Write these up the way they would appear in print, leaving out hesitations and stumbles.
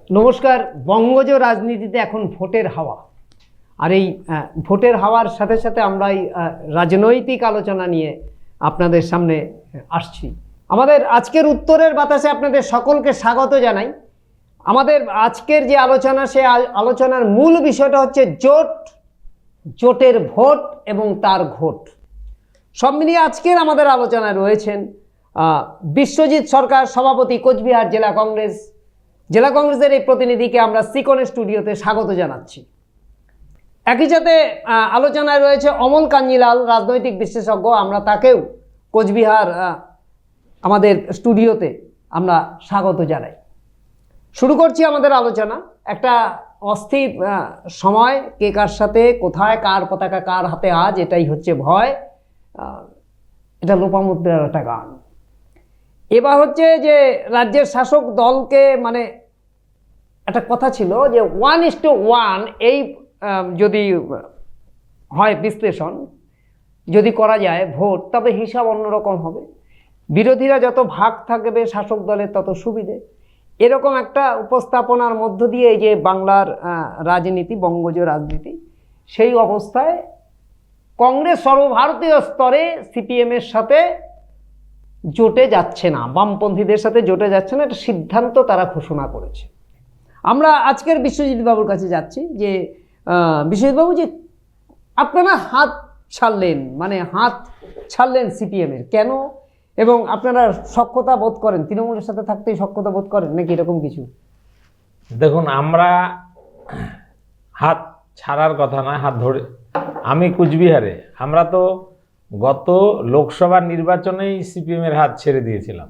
নমস্কার। বঙ্গজ রাজনীতিতে এখন ভোটের হাওয়া, আর এই ভোটের হাওয়ার সাথে সাথে আমরা এই রাজনৈতিক আলোচনা নিয়ে আপনাদের সামনে আসছি। আমাদের আজকের উত্তরের বাতাসে আপনাদের সকলকে স্বাগত জানাই। আমাদের আজকের যে আলোচনা, সে আলোচনার মূল বিষয়টা হচ্ছে জোটের ভোট এবং তার ঘোট। সব মিলিয়ে আজকের আমাদের আলোচনায় রয়েছেন বিশ্বজিৎ সরকার, সভাপতি, কোচবিহার জেলা কংগ্রেস। জেলা কংগ্রেসের এই প্রতিনিধিকে আমরা সিকন স্টুডিওতে স্বাগত জানাচ্ছি। একই সাথে আলোচনায় রয়েছে অমল কাঞ্জিলাল, রাজনৈতিক বিশেষজ্ঞ। আমরা তাকেও কোচবিহার আমাদের স্টুডিওতে আমরা স্বাগত জানাই। শুরু করছি আমাদের আলোচনা। একটা অস্থির সময়, কে কার সাথে কোথায়, কার পতাকা কার হাতে আজ, এটাই হচ্ছে ভয়। এটা লোপামুদ্রার একটা গান। এবার হচ্ছে যে রাজ্যের শাসক দলকে, মানে একটা কথা ছিল যে 1:1 এই যদি হয় বিশ্লেষণ, যদি করা যায় ভোট, তবে হিসাব অন্যরকম হবে। বিরোধীরা যত ভাগ থাকবে শাসক দলের তত সুবিধে। এরকম একটা উপস্থাপনার মধ্য দিয়ে এই যে বাংলার রাজনীতি, বঙ্গজ রাজনীতি, সেই অবস্থায় কংগ্রেস সর্বভারতীয় স্তরে সিপিএমের সাথে জোটে যাচ্ছে না, বামপন্থীদের সাথে জোটে যাচ্ছে না, একটা সিদ্ধান্ত তারা ঘোষণা করেছে। আমরা আজকের বিশ্বজিৎ বাবুর কাছে যাচ্ছি যে বিশ্বজিৎ বাবু, যে আপনারা হাত ছাড়লেন সিপিএমের কেন, এবং আপনারা সখ্যতা বোধ করেন, তৃণমূলের সাথে থাকতেই সখ্যতা বোধ করেন নাকি এরকম কিছু? দেখুন, আমরা হাত ছাড়ার কথা নয়, হাত ধরে। আমি কুচবিহারে, আমরা তো গত লোকসভা নির্বাচনেই সিপিএমের হাত ছেড়ে দিয়েছিলাম।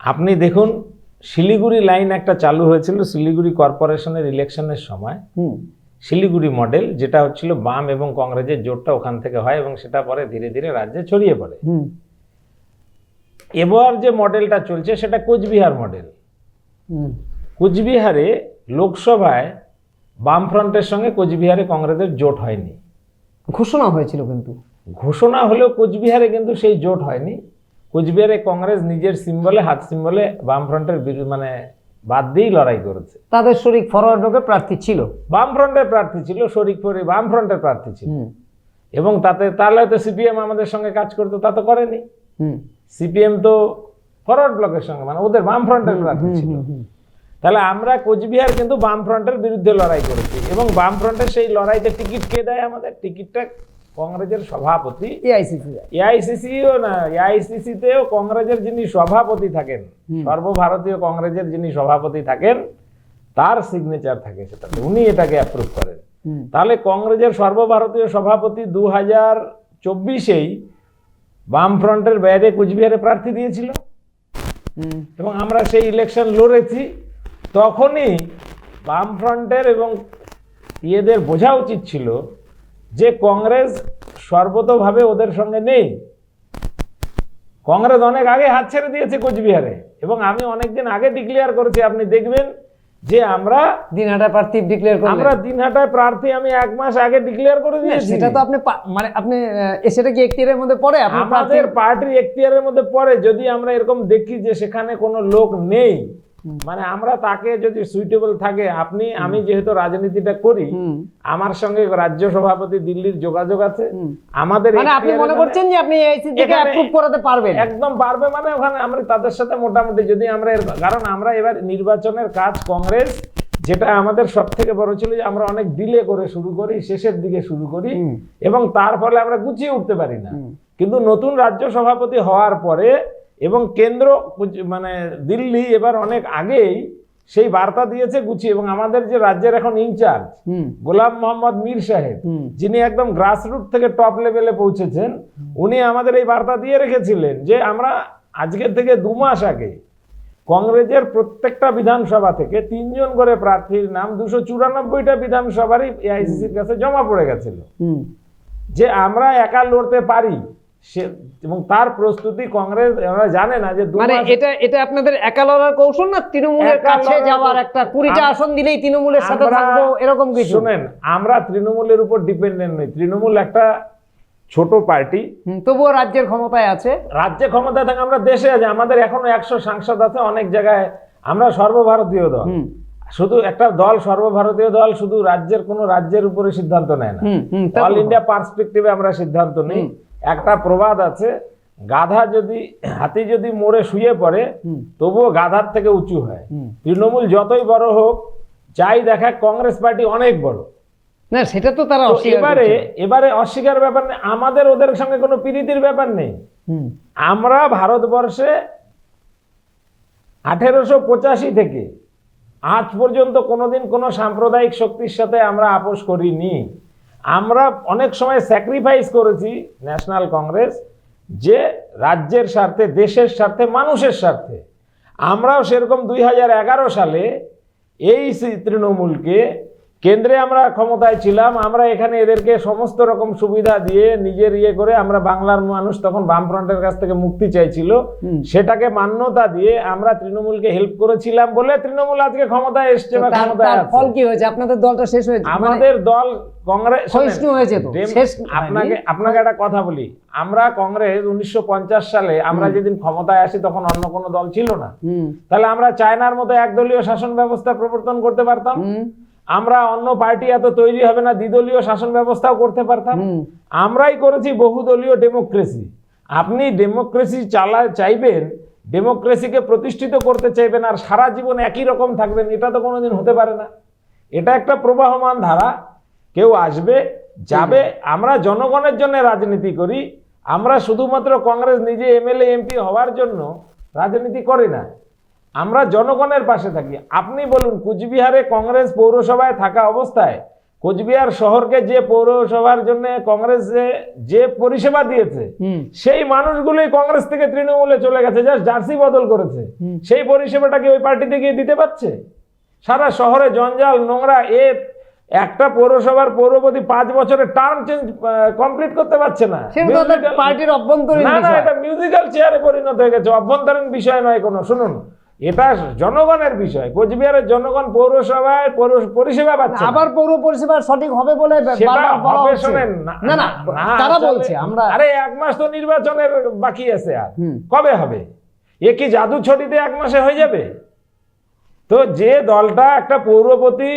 আপনি দেখুন, শিলিগুড়ি লাইন একটা চালু হয়েছিল শিলিগুড়ি কর্পোরেশনের ইলেকশনের সময়। শিলিগুড়ি মডেল, যেটা হচ্ছিল বাম এবং কংগ্রেসের জোটটা ওখান থেকে হয় এবং সেটা পরে ধীরে ধীরে রাজ্যে ছড়িয়ে পড়ে। এবার যে মডেলটা চলছে সেটা কোচবিহার মডেল। কোচবিহারে লোকসভায় বামফ্রন্টের সঙ্গে কোচবিহারে কংগ্রেসের জোট হয়নি। ঘোষণা হয়েছিল, কিন্তু ঘোষণা হলেও কোচবিহারে কিন্তু সেই জোট হয়নি। কোচবিহারে কংগ্রেস নিজের সিম্বলে, হাত সিম্বলে বামফ্রন্টের মানে বাদ দিয়েই লড়াই করেছে। তাদের শরিক ফরওয়ার্ড ব্লকের প্রার্থী ছিল, বামফ্রন্টের প্রার্থী ছিল, শরিক করে বামফ্রন্টের প্রার্থী ছিল। এবং তাহলে হয়তো সিপিএম আমাদের সঙ্গে কাজ করতো, তা তো করেনি। সিপিএম তো ফরওয়ার্ড ব্লকের সঙ্গে, মানে ওদের বামফ্রন্টের প্রার্থী ছিল। তাহলে আমরা কোচবিহার কিন্তু বামফ্রন্টের বিরুদ্ধে লড়াই করেছি, এবং বামফ্রন্টের সেই লড়াইতে টিকিট কে দেয় আমাদের? টিকিটটা কংগ্রেসের সভাপতি, এআইসিসিও না, এআইসিসিতেও কংগ্রেসের যিনি সভাপতি থাকেন, সর্বভারতীয় কংগ্রেসের যিনি সভাপতি থাকেন, তার সিগনেচার থাকে সেটাতে, উনি এটাকে অ্যাপ্রুভ করেন। তাহলে কংগ্রেসের সর্বভারতীয় সভাপতি 2024-এই বামফ্রন্টের বাইরে কোচবিহারে প্রার্থী দিয়েছিল, এবং আমরা সেই ইলেকশন লড়েছি। তখনই বামফ্রন্টের এবং ইয়েদের বোঝা উচিত ছিল যে কংগ্রেস সর্বতভাবে ওদের সঙ্গে নেই। কংগ্রেস অনেক আগে হাত ছেড়ে দিয়েছে কোচবিহারে, এবং আমি অনেকদিন আগে ডিক্লেয়ার করেছি। আপনি দেখবেন যে আমরা দিনহাটা প্রার্থী ডিক্লেয়ার করেছি, আমরা দিনহাটায় প্রার্থী আমি 1 মাস আগে ডিক্লেয়ার করে দিয়েছি। সেটা তো আপনি মানে আপনি সেটা কি এখতিয়ারের মধ্যে পড়ে? আমাদের পার্টির এখতিয়ারের মধ্যে পড়ে। যদি আমরা এরকম দেখি যে সেখানে কোনো লোক নেই, মানে আমরা তাকে যদি সুইটেবল থাকে, আমি যেহেতু রাজনীতিটা করি, আমার সঙ্গে রাজ্য সভাপতি দিল্লির যোগাযোগ আছে, আমাদের আপনি মনে করছেন যে আপনি এআইসিসিকে অ্যাপ্রুভ করাতে পারবেন? একদম পারবে। মানে ওখানে আমরা তাদের সাথে মোটামুটি যদি আমরা, কারণ আমরা এবার নির্বাচনের কাজ কংগ্রেস, যেটা আমাদের সব থেকে বড় ছিল যে আমরা অনেক ডিলে করে শুরু করি, শেষের দিকে শুরু করি, এবং তার ফলে আমরা গুছিয়ে উঠতে পারি না। কিন্তু নতুন রাজ্য সভাপতি হওয়ার পরে এবং কেন্দ্র, মানে দিল্লি এবার অনেক আগেই সেই বার্তা দিয়েছে গুছিয়ে, এবং আমাদের যে রাজ্যের এখন ইনচার্জ গোলাম মোহাম্মদ মীর সাহেব, যিনি একদম গ্রাসরুট থেকে টপ লেভেলে পৌঁছেছেন, উনি আমাদের এই বার্তা দিয়ে রেখেছিলেন যে আমরা আজকের থেকে 2 মাস আগে কংগ্রেসের প্রত্যেকটা বিধানসভা থেকে 3 জন করে প্রার্থীর নাম 294টা বিধানসভারই এআইসিসির কাছে জমা পড়ে গেছিল, যে আমরা একা লড়তে পারি। এবং তার প্রস্তুতি কংগ্রেস জানে না যে মানে এটা আপনাদের একা লড়ার কৌশল না, তৃণমূলের কাছে যাওয়ার একটা 20টা আসন দিলেই তৃণমূলের সাথে থাকবো এরকম কিছু? শুনেন, আমরা তৃণমূলের উপর ডিপেন্ডেন্ট নই। তৃণমূল একটা ছোট পার্টি, তবুও রাজ্যের ক্ষমতায় আছে। রাজ্যে ক্ষমতায় থাকে, আমরা দেশে আছে, আমাদের এখনো 100 সাংসদ আছে, অনেক জায়গায় আমরা সর্বভারতীয় দল। হুম শুধু একটা দল সর্বভারতীয় দল শুধু রাজ্যের কোনো রাজ্যের উপরে সিদ্ধান্ত নেয় না, তা অল তো ইন্ডিয়া পার্সপেক্টিভে আমরা সিদ্ধান্ত নিই। একটা প্রবাদ আছে, হাতি যদি মোড়ে শুয়ে পড়ে তবুও গাধার থেকে উঁচু হয়। তৃণমূল যতই বড় হোক, যাই দেখা কংগ্রেস পার্টি অনেক বড়। না, সেটা তো তারা তো অস্বীকার এবারে অস্বীকার ব্যাপার নেই, আমাদের ওদের সঙ্গে কোনো প্রীতির ব্যাপার নেই। আমরা ভারতবর্ষে 1885 থেকে আজ পর্যন্ত কোনোদিন কোনো সাম্প্রদায়িক শক্তির সাথে আমরা আপোষ করিনি। আমরা অনেক সময় স্যাক্রিফাইস করেছি ন্যাশনাল কংগ্রেস, যে রাজ্যের স্বার্থে, দেশের স্বার্থে, মানুষের স্বার্থে। আমরাও সেরকম 2011 সালে এই তৃণমূলকে, কেন্দ্রে আমরা ক্ষমতায় ছিলাম, আমরা এখানে এদেরকে সমস্ত রকম সুবিধা দিয়ে নিজের করে আমরা, বাংলার মানুষ তখন বামফ্রন্টের কাছ থেকে মুক্তি চাইছিল, সেটাকে মান্যতা দিয়ে আমরা তৃণমূলকে হেল্প করেছিলাম বলে তৃণমূল আজকে ক্ষমতায় এসছে বা ক্ষমতায় আছে। ফল কি হয়েছে? আপনাদের দলটা শেষ হয়েছে, আমাদের দল কংগ্রেস ক্ষয়িষ্ণু হয়েছে তো শেষ। আপনাকে একটা কথা বলি, আমরা কংগ্রেস 1950 সালে আমরা যেদিন ক্ষমতায় আসি তখন অন্য কোনো দল ছিল না। তাহলে আমরা চায়নার মতো একদলীয় শাসন ব্যবস্থা প্রবর্তন করতে পারতাম। আমরা অন্য পার্টি এত তৈরি হবে না, দ্বিদলীয় শাসন ব্যবস্থাও করতে পারতাম। আমরাই করেছি বহুদলীয় ডেমোক্রেসি। আপনি ডেমোক্রেসি চাইবেন, ডেমোক্রেসিকে প্রতিষ্ঠিত করতে চাইবেন, আর সারা জীবন একই রকম থাকবেন, এটা তো কোনোদিন হতে পারে না। এটা একটা প্রবাহমান ধারা, কেউ আসবে যাবে। আমরা জনগণের জন্য রাজনীতি করি। আমরা শুধুমাত্র কংগ্রেস নিজে এমএলএ এমপি হওয়ার জন্য রাজনীতি করি না, আমরা জনগণের পাশে থাকি। আপনি বলুন, কুচবিহারে কংগ্রেস পৌরসভায় থাকা অবস্থায় কোচবিহার শহরকে যে পৌরসভার জন্য কংগ্রেস যে পরিষেবা দিয়েছে, সেই মানুষগুলোই কংগ্রেস থেকে তৃণমূলে চলে গেছে, জাস্ট জার্সি বদল করেছে। সেই পরিষেবাটাকে ওই পার্টিতে গিয়ে দিতে পারছে? সারা শহরে জঞ্জাল, নোংরা, একটা পৌরসভার পৌরপতি 5 বছরের টার্ম চেঞ্জ কমপ্লিট করতে পারছে না। পার্টির অভ্যন্তরীণ না, এটা মিউজিক্যাল চেয়ারে পরিণত হয়ে গেছে, অভ্যন্তরীণ বিষয় নয় কোনো। শুনুন, এটা জনগণের বিষয়। কোচবিহারের জনগণ পৌরসভায় পরিষেবা পাচ্ছে, আবার পৌর পরিষেবা সঠিক হবে বলে শোনেন না, তারা বলছে আমরা, আরে 1 মাস তো নির্বাচনের বাকি আছে, আর কবে হবে? এ কি জাদু ছড়িতে 1 মাসে হয়ে যাবে? তো যে দলটা একটা পৌরপতি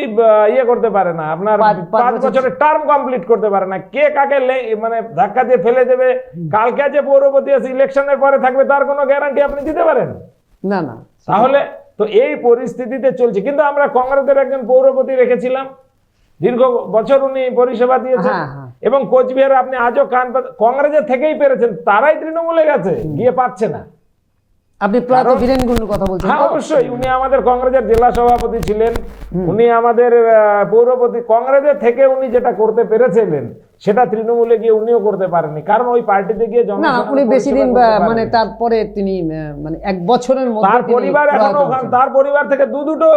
করতে পারে না, আপনার 5 বছরের টার্ম কমপ্লিট করতে পারে না, কে কাকে মানে ধাক্কা দিয়ে ফেলে দেবে, কালকে যে পৌরপতি আছে ইলেকশনের পরে থাকবে, তার কোনো গ্যারান্টি আপনি দিতে পারেন? না না। তাহলে তো এই পরিস্থিতিতে চলছে। কিন্তু আমরা কংগ্রেসের একজন পৌরপতি রেখেছিলাম, দীর্ঘ বছর উনি পরিষেবা দিয়েছেন। এবং কোচবিহারে আপনি আজও কংগ্রেসের থেকেই পেরেছেন, তারাই তৃণমূলে গেছে, গিয়ে পাচ্ছে না। আপনি বীরেন গুন্ডুর কথা বলছেন? হ্যাঁ, অবশ্যই। উনি আমাদের কংগ্রেসের জেলা সভাপতি ছিলেন, উনি আমাদের পৌরপতি। কংগ্রেসের থেকে উনি যেটা করতে পেরেছিলেন সেটা তৃণমূলে গিয়ে উনিও করতে পারেননি, কারণ ওই পার্টিতে গিয়ে উনি বেশি দিন, মানে তারপরে তিনি মানে 1 বছরের মধ্যে তার পরিবার এখনো, তার পরিবার থেকে দুটো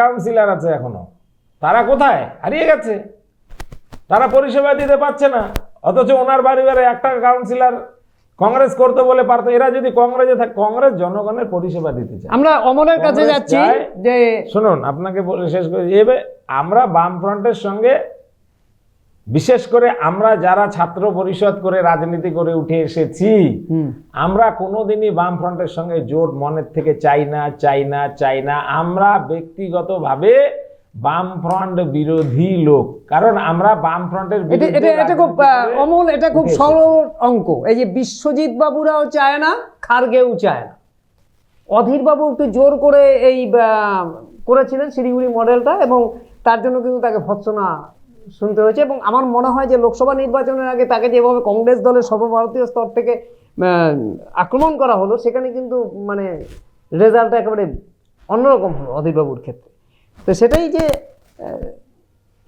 কাউন্সিলর আছে এখনো, তারা কোথায়? হারিয়ে গেছে, তারা পরিষেবা দিতে পারছে না। অথচ ওনার পরিবারে একটা কাউন্সিলর কংগ্রেস করতে বলে পারতো। এরা যদি কংগ্রেসে থাকে, কংগ্রেস জনগণের পরিষেবা দিতে চায়। আমরা অমলের কাছে যাচ্ছি যে, শুনুন, আপনাকে শেষ করে আমরা বামফ্রন্টের সঙ্গে, বিশেষ করে আমরা যারা ছাত্র পরিষদ করে রাজনীতি করে উঠে এসেছি, আমরা কোনোদিনই বামফ্রন্টের সঙ্গে জোট মনের থেকে চাই না। আমরা ব্যক্তিগতভাবে বামফ্রন্ট বিরোধী লোক, কারণ আমরা বামফ্রন্টের এটা খুব অমল, এটা খুব সরল অঙ্ক। এই যে বিশ্বজিৎ বাবুরাও চায় না, খার্গেও চায় না, অধীর বাবু একটু জোর করে এই করেছিলেন শিলিগুড়ি মডেলটা, এবং তার জন্য কিন্তু তাকে ভৎসনা শুনতে হয়েছে। এবং আমার মনে হয় যে লোকসভা নির্বাচনের আগে তাকে যেভাবে কংগ্রেস দলের সর্বভারতীয় স্তর থেকে আক্রমণ করা হলো, সেখানে কিন্তু মানে রেজাল্টটা একেবারে অন্যরকম হলো অধীর বাবুর ক্ষেত্রে। তো সেটাই যে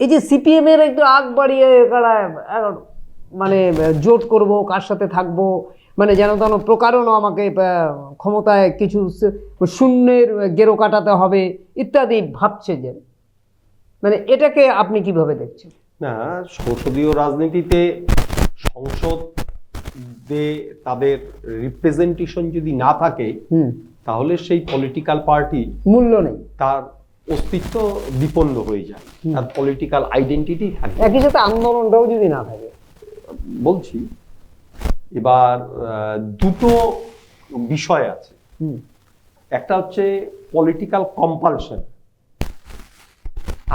এই যে সিপিএম এর একটু আগ বাড়িয়ে মানে জোট করব, কার সাথে থাকবো, মানে যেন তেন প্রকারণও আমাকে ক্ষমতায় কিছু শূন্যের গেরো কাটাতে হবে ইত্যাদি ভাবছে, যে মানে এটাকে আপনি কিভাবে দেখছেন? না, সংসদীয় রাজনীতিতে সংসদে তাদের রিপ্রেজেন্টেশন যদি না থাকে, তাহলে সেই পলিটিক্যাল পার্টি মূল্য নেই, তার অস্তিত্ব বিপন্ন হয়ে যায়, তার পলিটিক্যাল আইডেন্টিটি থাকে। একই সাথে আন্দোলনটাও যদি না থাকে। বলছি, এবার দুটো বিষয় আছে। একটা হচ্ছে পলিটিক্যাল কম্পালশন।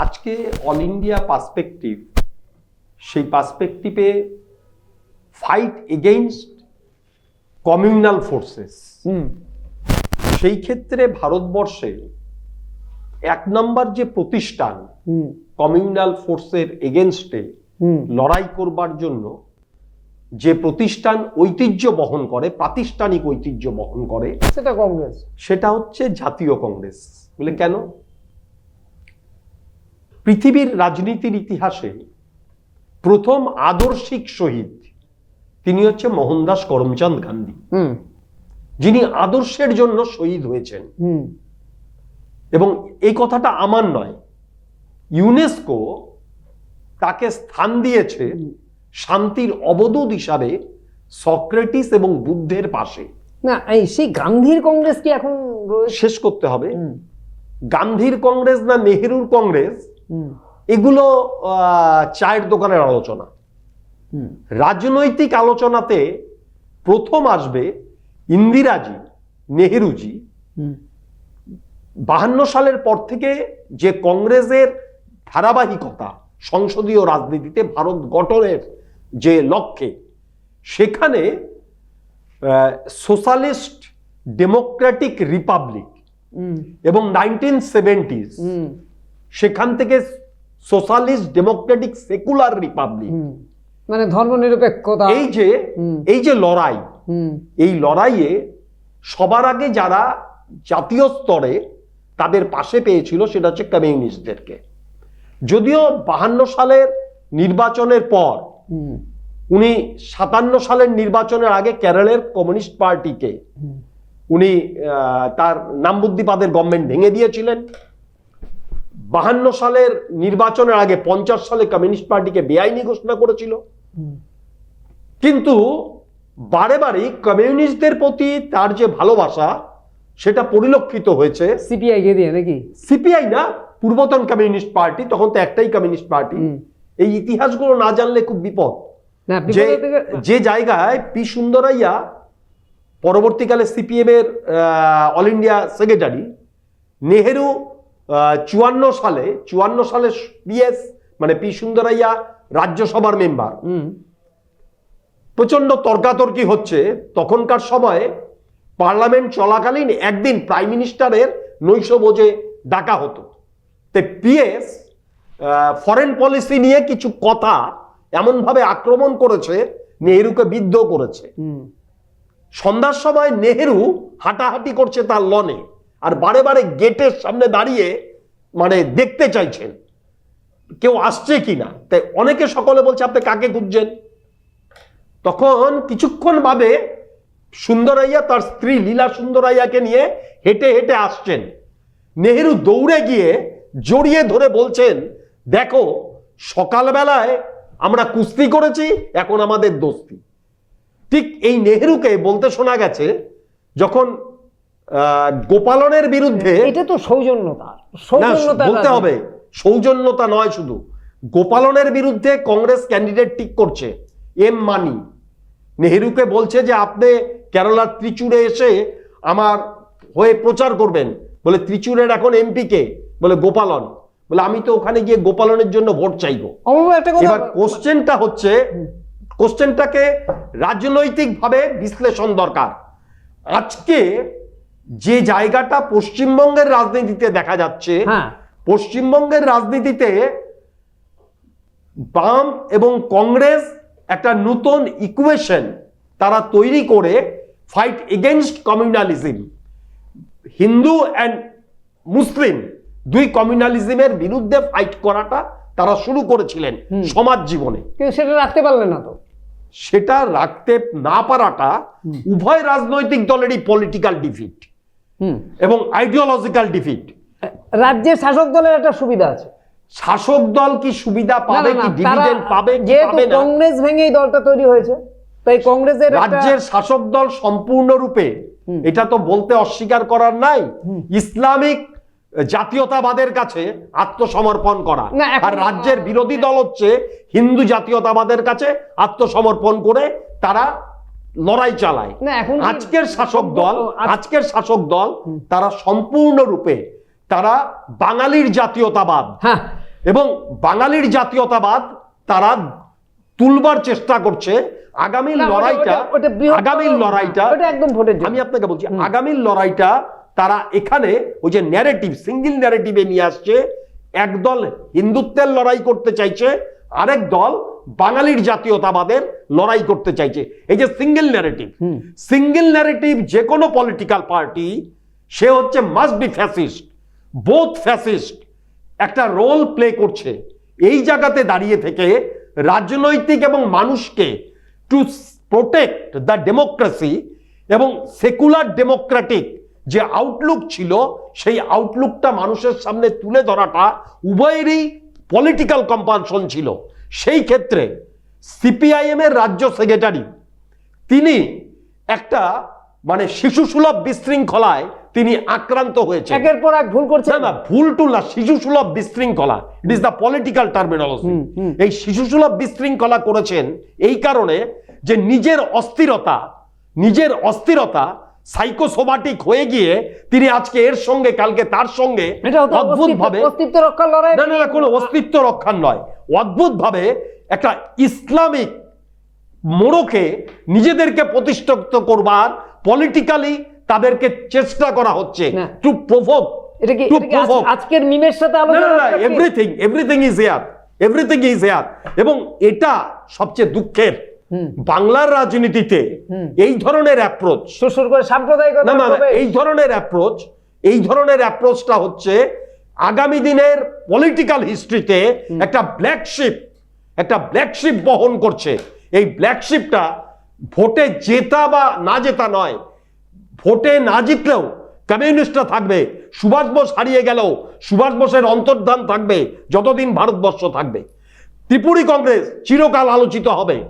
আজকে অল ইন্ডিয়া পার্সপেক্টিভ, সেই পার্সপেক্টিভে ফাইট এগেইনস্ট কমিউনাল ফোর্সেস, সেই ক্ষেত্রে ভারতবর্ষে 1 নম্বর যে প্রতিষ্ঠান কমিউনাল ফোর্সের এগেনস্টে লড়াই করবার জন্য যে প্রতিষ্ঠান ঐতিহ্য বহন করে, প্রাতিষ্ঠানিক ঐতিহ্য বহন করে, সেটা কংগ্রেস, সেটা হচ্ছে জাতীয় কংগ্রেস। বলে কেন? পৃথিবীর রাজনীতির ইতিহাসে প্রথম আদর্শিক শহীদ তিনি হচ্ছে মোহনদাস করমচাঁদ গান্ধী, যিনি আদর্শের জন্য শহীদ হয়েছেন। এবং এই কথাটা আমার নয়, ইউনেস্কো তাকে স্থান দিয়েছে শান্তির অবদূত হিসাবে সক্রেটিস এবং বুদ্ধের পাশে। না, এই সেই গান্ধীর কংগ্রেস কি এখন শেষ করতে হবে। গান্ধীর কংগ্রেস না নেহেরুর কংগ্রেস, এগুলো চায়ের দোকানের আলোচনা। রাজনৈতিক আলোচনাতে প্রথম আসবে ইন্দিরাজি, নেহেরুজি। 52 সালের পর থেকে যে কংগ্রেসের ধারাবাহিকতা সংসদীয় রাজনীতিতে ভারত গঠনের যে লক্ষ্যে, সেখানে সোশ্যালিস্ট ডেমোক্রেটিক রিপাবলিক এবং 1970s সেখান থেকে সোশ্যালিস্ট ডেমোক্রেটিক সেকুলার রিপাবলিক, মানে ধর্মনিরপেক্ষতা, এই যে লড়াই, এই লড়াইয়ে সবার আগে যারা জাতীয় স্তরে তাদের পাশে পেয়েছিল সেটা হচ্ছে কমিউনিস্টদেরকে। যদিও 52 সালের নির্বাচনের পর উনি 57 সালের নির্বাচনের আগে কেরলের কমিউনিস্ট পার্টিকে উনি তার নামবুদ্দিপাদের গভর্নমেন্ট ভেঙে দিয়েছিলেন। 52 সালের নির্বাচনের আগে 50 সালে কমিউনিস্ট পার্টিকে বেআইনি ঘোষণা করেছিল। কিন্তু বারে বারে কমিউনিস্টদের প্রতি তার যে ভালোবাসা সেটা পরিলক্ষিত হয়েছে সিপিআই কে দিয়ে নাকি? সিপিআই না, পূর্বতন কমিউনিস্ট পার্টি, তখন তো একটাই কমিউনিস্ট পার্টি। এই ইতিহাসগুলো না জানলে খুব বিপদ। যে জায়গায় পি সুন্দরাইয়া পরবর্তীকালে সিপিএম এর অল ইন্ডিয়া সেক্রেটারি, নেহেরু 54 সালে পিএস মানে পি সুন্দরাইয়া রাজ্যসভার মেম্বার, প্রচন্ড তর্কাতর্কি হচ্ছে। তখনকার সময়ে পার্লামেন্ট চলাকালীন একদিন প্রাইম মিনিস্টারের নৈশভোজে ডাকা হতো। তাই পিএস ফরেন পলিসি নিয়ে কিছু কথা এমনভাবে আক্রমণ করেছে, নেহেরুকে বিদ্ধ করেছে। সন্ধ্যার সময় নেহেরু হাঁটাহাঁটি করছে তার লনে, আর বারে বারে গেটের সামনে দাঁড়িয়ে মানে দেখতে চাইছেন কেউ আসছে কিনা। তাই অনেকে সকলে বলছে আপনি কাকে খুঁজছেন। তখন কিছুক্ষণ ভাবে সুন্দরাইয়া তার স্ত্রী লীলা সুন্দরাইয়াকে নিয়ে হেঁটে হেঁটে আসছেন। নেহেরু দৌড়ে গিয়ে জড়িয়ে ধরে বলছেন, দেখো সকালবেলায় আমরা কুস্তি করেছি, এখন আমাদের দোস্তি। ঠিক এই নেহেরুকে বলতে শোনা গেছে যখন গোপালনের বিরুদ্ধে, এটা তো সৌজন্যতা বলতে হবে, সৌজন্যতা নয় শুধু, গোপালনের বিরুদ্ধে কংগ্রেস ক্যান্ডিডেট ঠিক করছে এম মানি। নেহেরুকে বলছে যে আপনি কেরালার ত্রিচুরে এসে আমার হয়ে প্রচার করবেন। বলে ত্রিচুরের এখন এমপি কে? বলে গোপালন। বলে আমি তো ওখানে গিয়ে গোপালনের জন্য ভোট চাইবো। এবার কোশ্চেনটা হচ্ছে, কোশ্চেনটাকে রাজনৈতিকভাবে বিশ্লেষণ দরকার। আজকে যে জায়গাটা পশ্চিমবঙ্গের রাজনীতিতে দেখা যাচ্ছে, পশ্চিমবঙ্গের রাজনীতিতে বাম এবং কংগ্রেস একটা নতুন ইকুয়েশন তারা তৈরি করে fight against communalism, Hindu and Muslim দুই কমিউনালিজমের বিরুদ্ধে ফাইট করাটা তারা শুরু করেছিলেন সমাজ জীবনে। কিন্তু সেটা রাখতে পারলেন না। তো সেটা রাখতে না পারাটা উভয় রাজনৈতিক দলেরই পলিটিক্যাল ডিফিট এবং আইডিওলজিক্যাল ডিফিট। রাজ্যের শাসক দলের একটা সুবিধা আছে। শাসক দল কি সুবিধা পাবে, কি ডিভিডেন্ড পাবে, কি পাবে না? কংগ্রেস ভেঙে এই দলটা তৈরি হয়েছে, তাই কংগ্রেসের রাজ্যের শাসক দল সম্পূর্ণরূপে, এটা তো বলতে অস্বীকার করার নাই, ইসলামিক জাতীয়তাবাদের কাছে আত্মসমর্পণ করা। আর রাজ্যের বিরোধী দল হচ্ছে হিন্দু জাতীয়তাবাদের কাছে আত্মসমর্পণ করে তারা লড়াই চালায়। না, এখন কি- আজকের শাসক দল তারা সম্পূর্ণরূপে তারা বাঙালির জাতীয়তাবাদ হ্যাঁ, এবং বাঙালির জাতীয়তাবাদ তারা তুলবার চেষ্টা করছে। আগামীর না, লড়াইটা ওটা বৃহত্তর- আগামীর লড়াইটা ওটা একদম ভোটের জন্য। আমি আপনাকে বলছি, আগামীর লড়াইটা তারা এখানে ওই যে ন্যারেটিভ, সিঙ্গেল ন্যারেটিভে নিয়ে আসছে। একদল হিন্দুত্বের লড়াই করতে চাইছে, আরেক দল বাঙালির জাতীয়তাবাদের লড়াই করতে চাইছে। এই যে সিঙ্গেল ন্যারেটিভ যে কোনো পলিটিক্যাল পার্টি সে হচ্ছে must be fascist, both fascist একটা রোল প্লে করছে। এই জায়গাতে দাঁড়িয়ে থেকে রাজনৈতিক এবং মানুষকে টু প্রোটেক্ট দ্য ডেমোক্রেসি এবং সেকুলার ডেমোক্রেটিক যে আউটলুক ছিল সেই আউটলুকটা মানুষের সামনে তুলে ধরাটা উভয়েরই পলিটিক্যাল কম্পালশন ছিল। সেই ক্ষেত্রে সিপিআইএম এর রাজ্য সেক্রেটারি তিনি একটা মানে শিশুসুলভ বিশৃঙ্খলায় তিনি আক্রান্ত হয়েছে। একের পর এক ভুল করছে। না, ভুল টুল না, শিশুসুলভ বিশৃঙ্খলা, it is the political terminology. এই শিশুসুলভ বিশৃঙ্খলা করেছেন এই কারণে যে নিজের অস্থিরতা সাইকোসোমাটিক হয়ে গিয়ে তিনি আজকে এর সঙ্গে কালকে তার সঙ্গে অদ্ভুতভাবে অস্তিত্ব রক্ষার লড়াই। না, কোনো অস্তিত্ব রক্ষার নয়, অদ্ভুতভাবে একটা ইসলামিক মোড়কে নিজেদেরকে প্রতিষ্ঠিত করবার পলিটিক্যালি তাদেরকে চেষ্টা করা হচ্ছে টু প্রভোক। এটা কি আজকের মিমের সাথে আলোচনা? Everything is here. এবং এটা সবচেয়ে দুঃখের, বাংলার রাজনীতিতে এই ধরনের অ্যাপ্রোচ, শ্বশুর করে সাম্প্রদায়িকতা, না এই ধরনের অ্যাপ্রোচটা হচ্ছে আগামী দিনের পলিটিক্যাল হিস্ট্রিতে একটা ব্ল্যাক শিপ বহন করছে। এই ব্ল্যাক শিপটা ভোটে জেতা বা না জেতা নয়, ভোটে না জিতলেও কমিউনিস্টরা থাকবে, সুভাষ বোস হারিয়ে গেলেও সুভাষ বোসের অন্তর্ধান থাকবে যতদিন ভারতবর্ষ থাকবে, ত্রিপুরী কংগ্রেস চিরকাল আলোচিত হবে।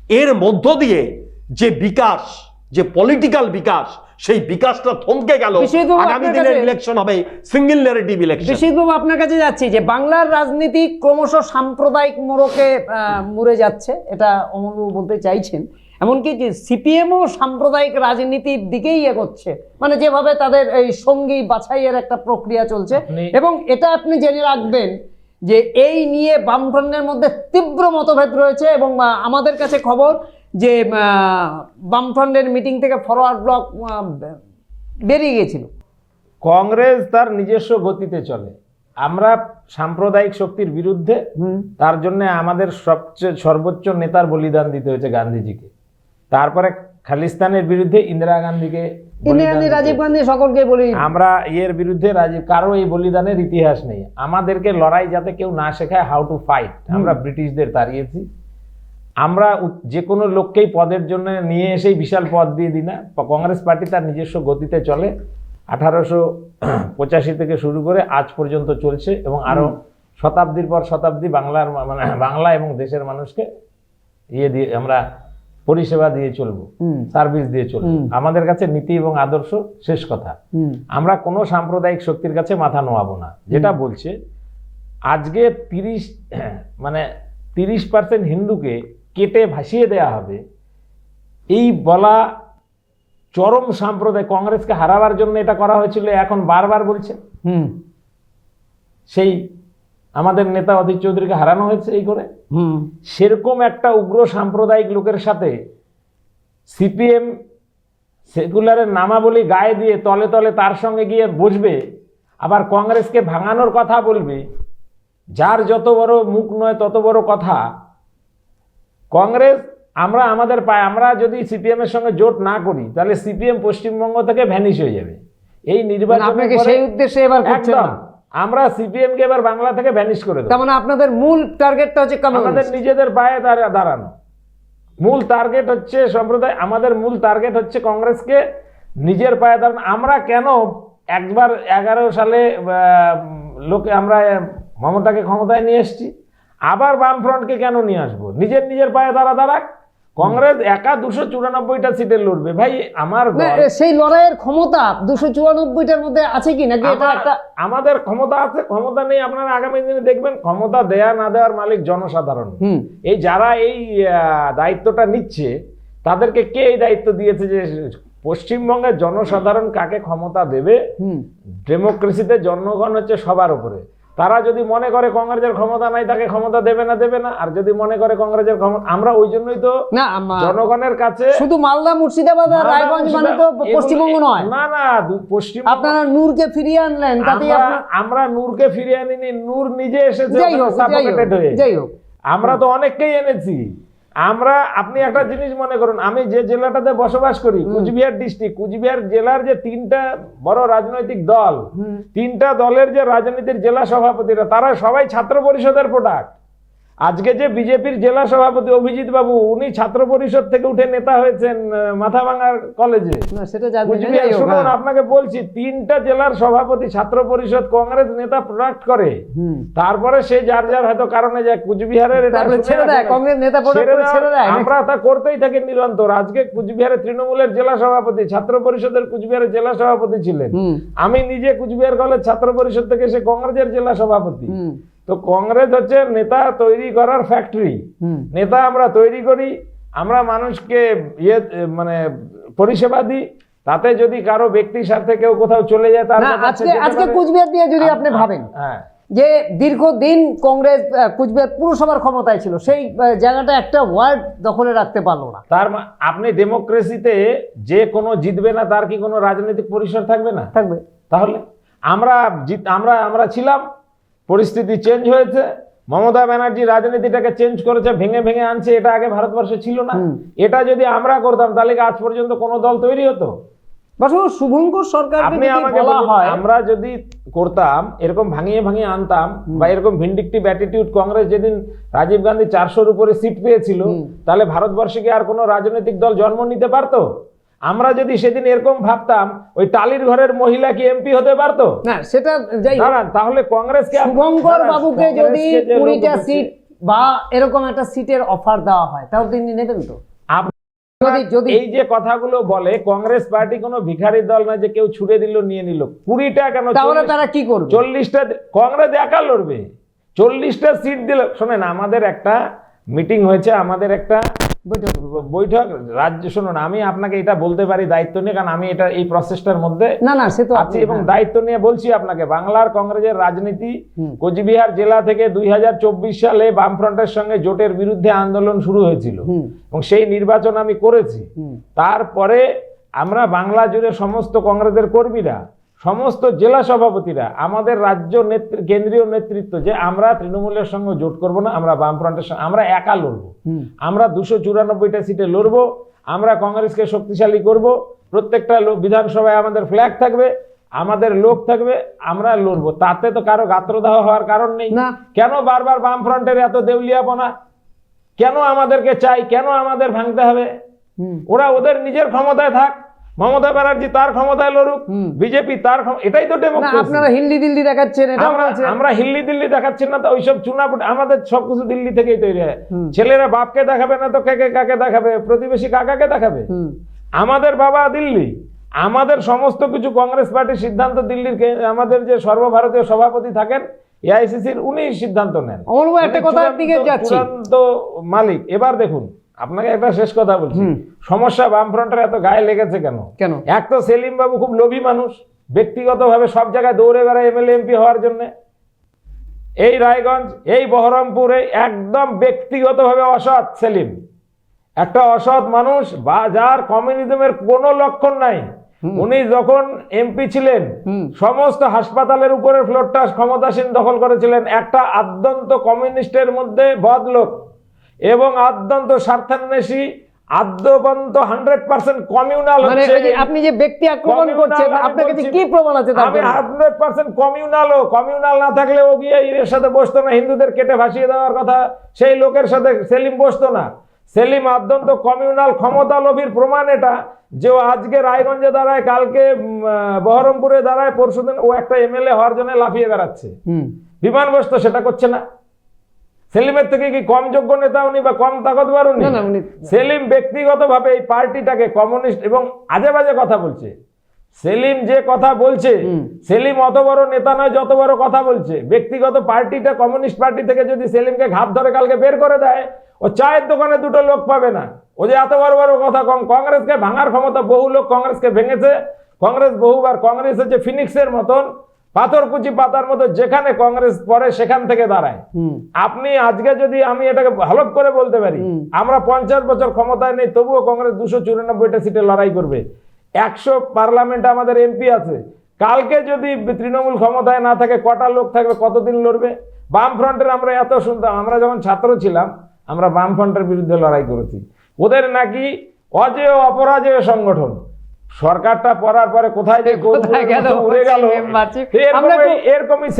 এর মধ্য দিয়ে যে বিকাশ, যে পলিটিক্যাল বিকাশ, সেই বিকাশটা থমকে গেল। আগামী দিনের ইলেকশন হবে সিঙ্গেল ন্যারেটিভ ইলেকশন। বিশ্বজিৎবাবু, আপনার কাছে যাচ্ছি যে বাংলার রাজনীতি ক্রমশ সাম্প্রদায়িক মোড়কে মুড়ে যাচ্ছে, এটা অমরবাবু বলতে চাইছেন। এমনকি যে সিপিএমও সাম্প্রদায়িক রাজনীতির দিকেই এগোচ্ছে, মানে যেভাবে তাদের এই সঙ্গী বাছাইয়ের একটা প্রক্রিয়া চলছে। এবং এটা আপনি জেনে রাখবেন যে এই নিয়ে বামফ্রন্টের মধ্যে তীব্র মতভেদ রয়েছে। এবং আমাদের কাছে খবর যে বামফ্রন্টের মিটিং থেকে ফরওয়ার্ড ব্লক বেরিয়ে গেছিল। কংগ্রেস তার নিজস্ব গতিতে চলে, আমরা সাম্প্রদায়িক শক্তির বিরুদ্ধে। তার জন্য আমাদের সর্বোচ্চ নেতার বলিদান দিতে হয়েছে গান্ধীজিকে, তারপরে খালিস্তানের বিরুদ্ধে ইন্দিরা গান্ধীকে, রাজীব গান্ধী, সকলকে বলি আমরা এর বিরুদ্ধে কারো এই বলিদানের ইতিহাস নেই। আমাদেরকে লড়াই যাতে কেউ না শেখায়, হাউ টু ফাইট, আমরা ব্রিটিশদের তাড়িয়েছি। আমরা যে কোনো লোককেই পদের জন্য নিয়ে এসেই বিশাল পদ দিয়ে দিই না। কংগ্রেস পার্টি তার নিজস্ব গতিতে চলে, 1885 থেকে শুরু করে আজ পর্যন্ত চলছে এবং আরো শতাব্দীর পর শতাব্দী বাংলা এবং দেশের মানুষকে দিয়ে আমরা পরিষেবা দিয়ে চলবো, সার্ভিস দিয়ে চলবো। আমাদের কাছে নীতি এবং আদর্শ শেষ কথা। আমরা কোনো সাম্প্রদায়িক শক্তির কাছে মাথা নোয়াবো না। যেটা বলছে আজকে 30% হিন্দুকে কেটে ভাসিয়ে দেয়া হবে, এই বলা চরম সাম্প্রদায়িক। কংগ্রেসকে হারাবার জন্য এটা করা হয়েছিল, এখন বারবার বলছে। সেই আমাদের নেতা অধীর চৌধুরীকে হারানো হয়েছে এই করে। সেরকম একটা উগ্র সাম্প্রদায়িক লোকের সাথে সিপিএম সেকুলারের নামাবলী গায়ে দিয়ে তলে তলে তার সঙ্গে গিয়ে বসবে, আবার কংগ্রেসকে ভাঙানোর কথা বলবে। যার যত বড় মুখ নয় তত বড় কথা। কংগ্রেস আমাদের পায়ে, আমরা যদি সিপিএম এর সঙ্গে জোট না করি তাহলে সিপিএম পশ্চিমবঙ্গ থেকে ভ্যানিশ হয়ে যাবে। এই নির্বাচনের সেই উদ্দেশ্যে এবার একদম আমরা সিপিএম কে এবার বাংলা থেকে ভ্যানিশ করে দেব। তার মানে আপনাদের মূল টার্গেটটা হচ্ছে আমাদের নিজেদের পায়ে দাঁড়ানো। মূল টার্গেট হচ্ছে সম্প্রদায়, আমাদের মূল টার্গেট হচ্ছে কংগ্রেসকে নিজের পায়ে দাঁড়ানো। আমরা কেন একবার 11 সালে আমরা মমতাকে ক্ষমতায় নিয়ে এসেছি, আবার বামফ্রন্টকে কেন নিয়ে আসবো? নিজের পায়ে দাঁড়াক। কংগ্রেস একা 294টা সিটে লড়বে। ভাই আমার সেই লড়াইয়ের ক্ষমতা 294টার মধ্যে আছে কি নাকি? আমাদের ক্ষমতা আছে, ক্ষমতা নেই। আপনারা আগামী দিনে দেখবেন ক্ষমতা দেয়া না দেওয়ার মালিক জনসাধারণ। এই যারা এই দায়িত্বটা নিচ্ছে তাদেরকে কে এই দায়িত্ব দিয়েছে যে পশ্চিমবঙ্গের জনসাধারণ কাকে ক্ষমতা দেবে? ডেমোক্রেসিতে জনগণ হচ্ছে সবার উপরে। তারা যদি মনে করে কংগ্রেসের ক্ষমতা নাই, তাকে ক্ষমতা দেবে না। আর যদি মনে করে কংগ্রেসের ক্ষমতা, আমরা ওই জন্যই তো জনগণের কাছে শুধু মালদা, মুর্শিদাবাদ আর রায়গঞ্জ মানে তো পশ্চিমবঙ্গ নয়। না, পশ্চিম আপনারা নূরকে ফিরিয়ে আনলেন, তাতেই আমরা নূরকে ফিরিয়ে আনিনি, নূর নিজে এসেছে যাই হোক, আমরা তো অনেককেই এনেছি। আপনি একটা জিনিস মনে করুন, আমি যে জেলাটাতে বসবাস করি, কুচবিহার ডিস্ট্রিক্ট, কুচবিহার জেলার যে 3টা বড় রাজনৈতিক দল, 3টা দলের যে রাজনীতির জেলা সভাপতিরা, তারা সবাই ছাত্র পরিষদের প্রোডাক্ট। আজকে যে বিজেপির জেলা সভাপতি অভিজিৎ বাবু, উনি ছাত্র পরিষদ থেকে উঠে নেতা হয়েছেন মাথাভাঙার কলেজে। শুনুন, আপনাকে বলছি, 3টা জেলার সভাপতি ছাত্র পরিষদ কংগ্রেস নেতা প্রোডাক্ট করে। তারপরে সে যার হয়তো কারণে যায় কুচবিহারের, আমরা তা করতেই থাকি নিরন্তর। আজকে কুচবিহারের তৃণমূলের জেলা সভাপতি, ছাত্র পরিষদের কুচবিহারের জেলা সভাপতি ছিলেন। আমি নিজে কুচবিহার কলেজ ছাত্র পরিষদ থেকে এসে কংগ্রেসের জেলা সভাপতি। তো কংগ্রেস হচ্ছে নেতা তৈরি করার ফ্যাক্টরি। নেতা আমরা তৈরি করি, আমরা মানুষকে মানে পরিষেবা দিই। তাতে যদি কারো ব্যক্তির সাথে কেউ কোথাও চলে যায়, তার আজকে কুচবিহার দিয়ে যদি আপনি ভাবেন যে দীর্ঘদিন কংগ্রেস কুচবিহার পুরসভার ক্ষমতায় ছিল, সেই জায়গাটা একটা ওয়ার্ড দখলে রাখতে পারলো না। আপনি ডেমোক্রেসিতে যে কোনো জিতবে না, তার কি কোনো রাজনৈতিক পরিসর থাকবে না? থাকবে। তাহলে আমরা ছিলাম, পরিস্থিতি চেঞ্জ হয়েছে। মমতা ব্যানার্জি রাজনীতিটাকে চেঞ্জ করেছে, ভেঙে আনছে। এটা আগে ভারতবর্ষে ছিল না। এটা যদি আমরা করতাম, তাহলে আজ পর্যন্ত কোনো দল তৈরি হতো? শুভঙ্কর সরকার, আপনি আমাকে আমরা যদি করতাম এরকম ভাঙিয়ে আনতাম, বা এরকম ভিন্ডিকটিভ অ্যাটিটিউড, কংগ্রেস যেদিন রাজীব গান্ধী 400-র উপরে সিট পেয়েছিল, তাহলে ভারতবর্ষে কি আর কোনো রাজনৈতিক দল জন্ম নিতে পারতো? আমরা যদি সেদিন এরকম ভাবতাম, ওই টালির ঘরের মহিলা কি এমপি হতে পারতো? না, সেটা তাহলে কংগ্রেসকে, শুভঙ্কর বাবুকে যদি 20টা সিট বা এরকম একটা সিটের অফার দেওয়া হয়, তাহলে তিনি নেবেন তো? এই যে কথাগুলো বলে, কংগ্রেস পার্টি কোনো ভিখারি দল না যে কেউ ছুড়ে দিল নিয়ে নিল। 20টা কেন, তাহলে তারা কি করবে? 40টা কংগ্রেস একা লড়বে। 40টা সিট দিল। শোনেন, আমাদের একটা মিটিং হয়েছে, আমাদের একটা বৈঠক রাজ্য, শুনুন, আমি আপনাকে এটা বলতে পারি দায়িত্ব নিয়ে, কারণ আমি এটা এই প্রসেসটার মধ্যে আছি এবং দায়িত্ব নিয়ে বলছি আপনাকে। বাংলার কংগ্রেসের রাজনীতি, কোচবিহার জেলা থেকে 2024 সালে বামফ্রন্টের সঙ্গে জোটের বিরুদ্ধে আন্দোলন শুরু হয়েছিল এবং সেই নির্বাচন আমি করেছি। তারপরে আমরা বাংলা জুড়ে সমস্ত কংগ্রেসের কর্মীরা, সমস্ত জেলা সভাপতিরা, আমাদের রাজ্য কেন্দ্রীয় নেতৃত্ব, যে আমরা তৃণমূলের সঙ্গে জোট করব না, আমরা বামফ্রন্টের সঙ্গে, আমরা একা লড়বো। আমরা 294টা সিটে লড়বো। আমরা কংগ্রেসকে শক্তিশালী করব। প্রত্যেকটা বিধানসভায় আমাদের ফ্ল্যাগ থাকবে, আমাদের লোক থাকবে, আমরা লড়বো। তাতে তো কারো গাত্রদাহ হওয়ার কারণ নেই। কেন বারবার বামফ্রন্টের এত দেউলিয়াপনা? কেন আমাদেরকে চাই? কেন আমাদের ভাঙতে হবে? ওরা ওদের নিজের ক্ষমতায় থাক, মমতা ব্যানার্জি তার ক্ষমতায় লড়ুক, বিজেপি তার, এটাই তো ডেমোক্রেসি। আপনারা হিল্লি দিল্লি দেখাচ্ছেন, আমরা হিল্লি দিল্লি দেখাচ্ছি না তো, ওইসব চুনাপুট, আমাদের সবকিছু দিল্লি থেকেই তৈরি হয়। ছেলেরা বাপকে দেখাবে না তো কাকে দেখাবে? প্রতিবেশী কাকাকে দেখাবে? আমাদের বাবা দিল্লি, আমাদের সমস্ত কিছু কংগ্রেস পার্টির সিদ্ধান্ত দিল্লির, আমাদের যে সর্বভারতীয় সভাপতি থাকেন এআইসিসির, উনি সিদ্ধান্ত নেন। একটা কথার দিকে যাচ্ছি, চূড়ান্ত মালিক। এবার দেখুন, আপনাকে একটা শেষ কথা বলছি, সমস্যা বামফ্রন্টের এত গায়ে লেগেছে কেন? এক তো সেলিম বাবু খুব লোভী মানুষ, ব্যক্তিগতভাবে সব জায়গায় দৌড়ে বেড়ায় এমএলএ এমপি হওয়ার জন্য। এই রায়গঞ্জ, এই বহরমপুরে একদম ব্যক্তিগতভাবে অসৎ সেলিম, একটা অসৎ মানুষ, বা যার কমিউনিজমের কোনো লক্ষণ নাই। উনি যখন এমপি ছিলেন, সমস্ত হাসপাতালের উপরের ফ্লোরটা ক্ষমতাসীন দখল করেছিলেন একটা আদ্যন্ত কমিউনিস্টের মধ্যে বদলোক এবং আদ্যন্ত স্বার্থান্বেষী, আদ্যবন্ত 100% কমিউনাল। আপনি যে ব্যক্তি আক্রমণ করছেন, আপনার কাছে কি প্রমাণ আছে? আমি 100% কমিউনাল না থাকলে ও গিয়ে এর সাথে বসতো না, হিন্দুদের কেটে ভাসিয়ে দেওয়ার কথা সেই লোকের সাথে সেলিম বসতো না। সেলিম আদ্যন্ত কমিউনাল ক্ষমতা লোভীর প্রমাণ এটা, যে আজকে রায়গঞ্জে দাঁড়ায়, কালকে বহরমপুরে দাঁড়ায়, পরশুদিন ও একটা এমএলএ হওয়ার জন্য লাফিয়ে বেড়াচ্ছে, বিমান বসতো, সেটা করছে না। সেলিমের থেকে কি কম যোগ্য নেতা উনি বা কম তাকতবার উনি? সেলিম ব্যক্তিগতভাবে এই পার্টিটাকে কমিউনিস্ট, এবং আজে বাজে কথা বলছে, সেলিম যে কথা বলছে, সেলিম অত বড় নেতা নয় যত বড় কথা বলছে। ব্যক্তিগত পার্টিটা, কমিউনিস্ট পার্টি থেকে যদি সেলিমকে ঘাত ধরে কালকে বের করে দেয়, ও চায়ের দোকানে দুটো লোক পাবে না। ও যে এত বড় বড় কথা, কংগ্রেসকে ভাঙার ক্ষমতা, বহু লোক কংগ্রেসকে ভেঙেছে। কংগ্রেস বহুবার, কংগ্রেস হচ্ছে ফিনিক্সের মতন, পাথরকুচি পাতার মতো, যেখানে কংগ্রেস পরে সেখান থেকে দাঁড়ায়। আপনি আজকে যদি, আমি এটাকে হলফ করে বলতে পারি, আমরা 50 বছর ক্ষমতায় নেই, তবুও কংগ্রেস 294টা সিটে লড়াই করবে। 100 পার্লামেন্টে আমাদের এমপি আছে। কালকে যদি তৃণমূল ক্ষমতায় না থাকে, কটা লোক থাকবে, কতদিন লড়বে? বামফ্রন্টের আমরা এত শুনতাম, আমরা যখন ছাত্র ছিলাম, আমরা বামফ্রন্টের বিরুদ্ধে লড়াই করেছি। ওদের নাকি অজেয় অপরাজেয় সংগঠন। সরকারটা পড়ার পরে কোথায় যে উড়ে গেল। এরকমই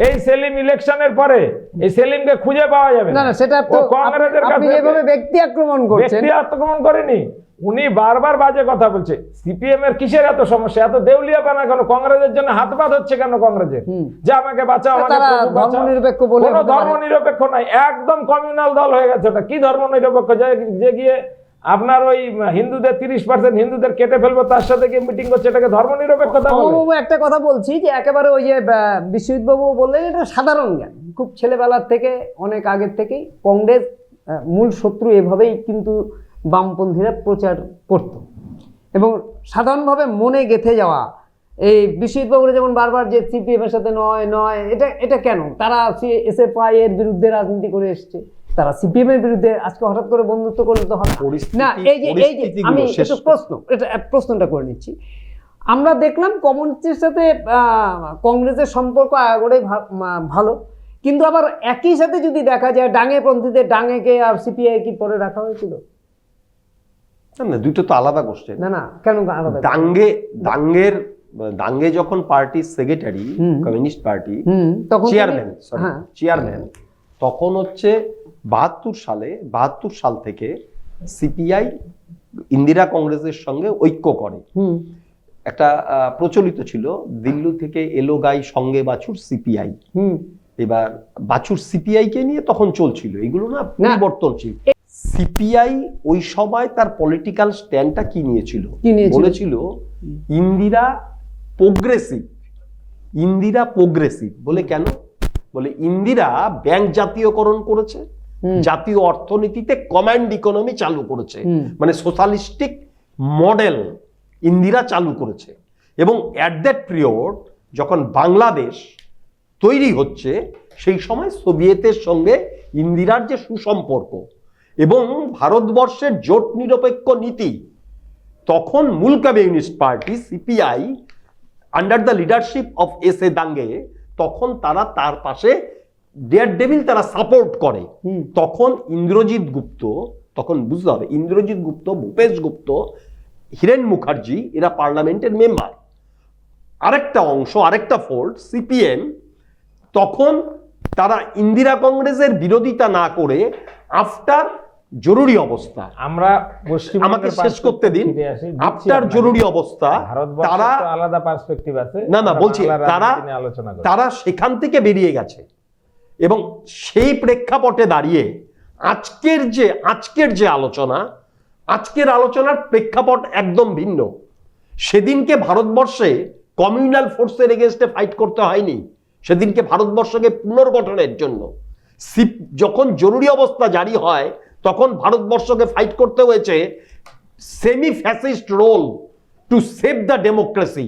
এই সেলিম ইলেকশনের পরে এই সেলিমকে খুঁজে পাওয়া যাবে না। সেটা তো কংগ্রেসের কাছে ব্যক্তি আক্রমণ করছেন। ব্যক্তি আক্রমণ করেনি, উনি বারবার বাজে কথা বলছে। সিপিএম এর কিসের এত সমস্যা, এত দেউলিয়াপানা কেন? কংগ্রেসের জন্য হাতপাত হচ্ছে কেন কংগ্রেসের? যে আমাকে বাঁচাও, ধর্মনিরপেক্ষ বলে। কোনো ধর্মনিরপেক্ষ নাই, একদম কমিউনাল দল হয়ে গেছে। ওটা কি ধর্মনিরপেক্ষ? যে গিয়ে আপনার ওই হিন্দুদের 30% হিন্দুদের কেটে ফেলবো, তার সাথে গিয়ে মিটিং করছে, এটাকে ধর্মনিরপেক্ষতা বলে? একটা কথা বলছি যে একেবারে ওই যে বিশ্বজিৎ বাবু বললেন, এটা সাধারণ জ্ঞান। খুব ছেলেবেলার থেকে, অনেক আগের থেকেই কংগ্রেস মূল শত্রু এভাবেই কিন্তু বামপন্থীরা প্রচার করত, এবং সাধারণভাবে মনে গেঁথে যাওয়া। এই বিশ্বজিৎ বাবুরা যেমন বারবার যে সিপিএম এর সাথে নয়, এটা কেন? তারা এসএফআই এর বিরুদ্ধে রাজনীতি করে এসছে, তারা সিপিএম এর বিরুদ্ধে। আজকে হঠাৎ করে বন্ধুত্ব করলে তো হবে না। এই যে আমি একটু প্রশ্নটা করে নিচ্ছি। আমরা দেখলাম কমিউনিস্টের সাথে কংগ্রেসের সম্পর্ক আগরে ভালো, কিন্তু আবার একই সাথে যদি দেখা যায় ডাঙ্গেপন্থীদের, ডাঙ্গেকে আর সিপিআই কি পরে রাখা হয়েছিল? না, দুটো তো আলাদা কোশ্চেন। না, কেন আলাদা? দাঙ্গে যখন পার্টির সেক্রেটারি, কমিউনিস্ট পার্টি চেয়ারম্যান, তখন হচ্ছে 72 সাল থেকে সিপিআই ইন্দিরা কংগ্রেসের সঙ্গে ঐক্য করে। একটা প্রচলিত ছিল, দিল্লি থেকে এলো গাই সঙ্গে বাছুর সিপিআই। এবার বাছুর সিপিআই কে নিয়ে তখন চলছিল, এগুলো না পরিবর্তনশীল। সিপিআই ওই সময় তার পলিটিক্যাল স্ট্যান্ডটা কি নিয়েছিল? বলেছিল ইন্দিরা প্রোগ্রেসিভ বলে। কেন বলে? ইন্দিরা ব্যাংক জাতীয়করণ করেছে, জাতীয় অর্থনীতিতে কমান্ড ইকোনমি চালু করেছে, মানে সোশ্যালিস্টিক মডেল ইন্দিরা চালু করেছে। এবং অ্যাট দ্যাট পিরিয়ড যখন বাংলাদেশ তৈরি হচ্ছে, সেই সময় সোভিয়েতের সঙ্গে ইন্দিরার যে সুসম্পর্ক এবং ভারতবর্ষের জোট নিরপেক্ষ নীতি, তখন মূল communist party CPI under the leadership of S A. Dange, তখন তারা তার পাশে ডেয়ার ডেভিল তারা সাপোর্ট করে। তখন ইন্দ্রজিৎ গুপ্ত, তখন বুঝতে হবে ইন্দ্রজিৎ গুপ্ত, ভূপেশ গুপ্ত, হিরেন মুখার্জি, এরা পার্লামেন্টের মেম্বার। আরেকটা অংশ, আরেকটা ফোল্ড সিপিএম, তখন তারা ইন্দিরা কংগ্রেসের বিরোধিতা না করে আফটার জরুরি অবস্থা, আমরা আমাকে শেষ করতে দিন, আফটার জরুরি অবস্থা তারা আলাদা পার্সপেক্টিভ আছে। না বলছি, তারা সেখান থেকে বেরিয়ে গেছে। এবং সেই প্রেক্ষাপটে দাঁড়িয়ে আজকের যে আলোচনা, আজকের আলোচনার প্রেক্ষাপট একদম ভিন্ন। সেদিনকে ভারতবর্ষে কমিউনাল ফোর্সের এগেইনস্টে ফাইট করতে হয়নি, সেদিনকে ভারতবর্ষকে পুনর্গঠনের জন্য যখন জরুরি অবস্থা জারি হয়, তখন ভারতবর্ষকে ফাইট করতে হয়েছে semi fascist role to save the democracy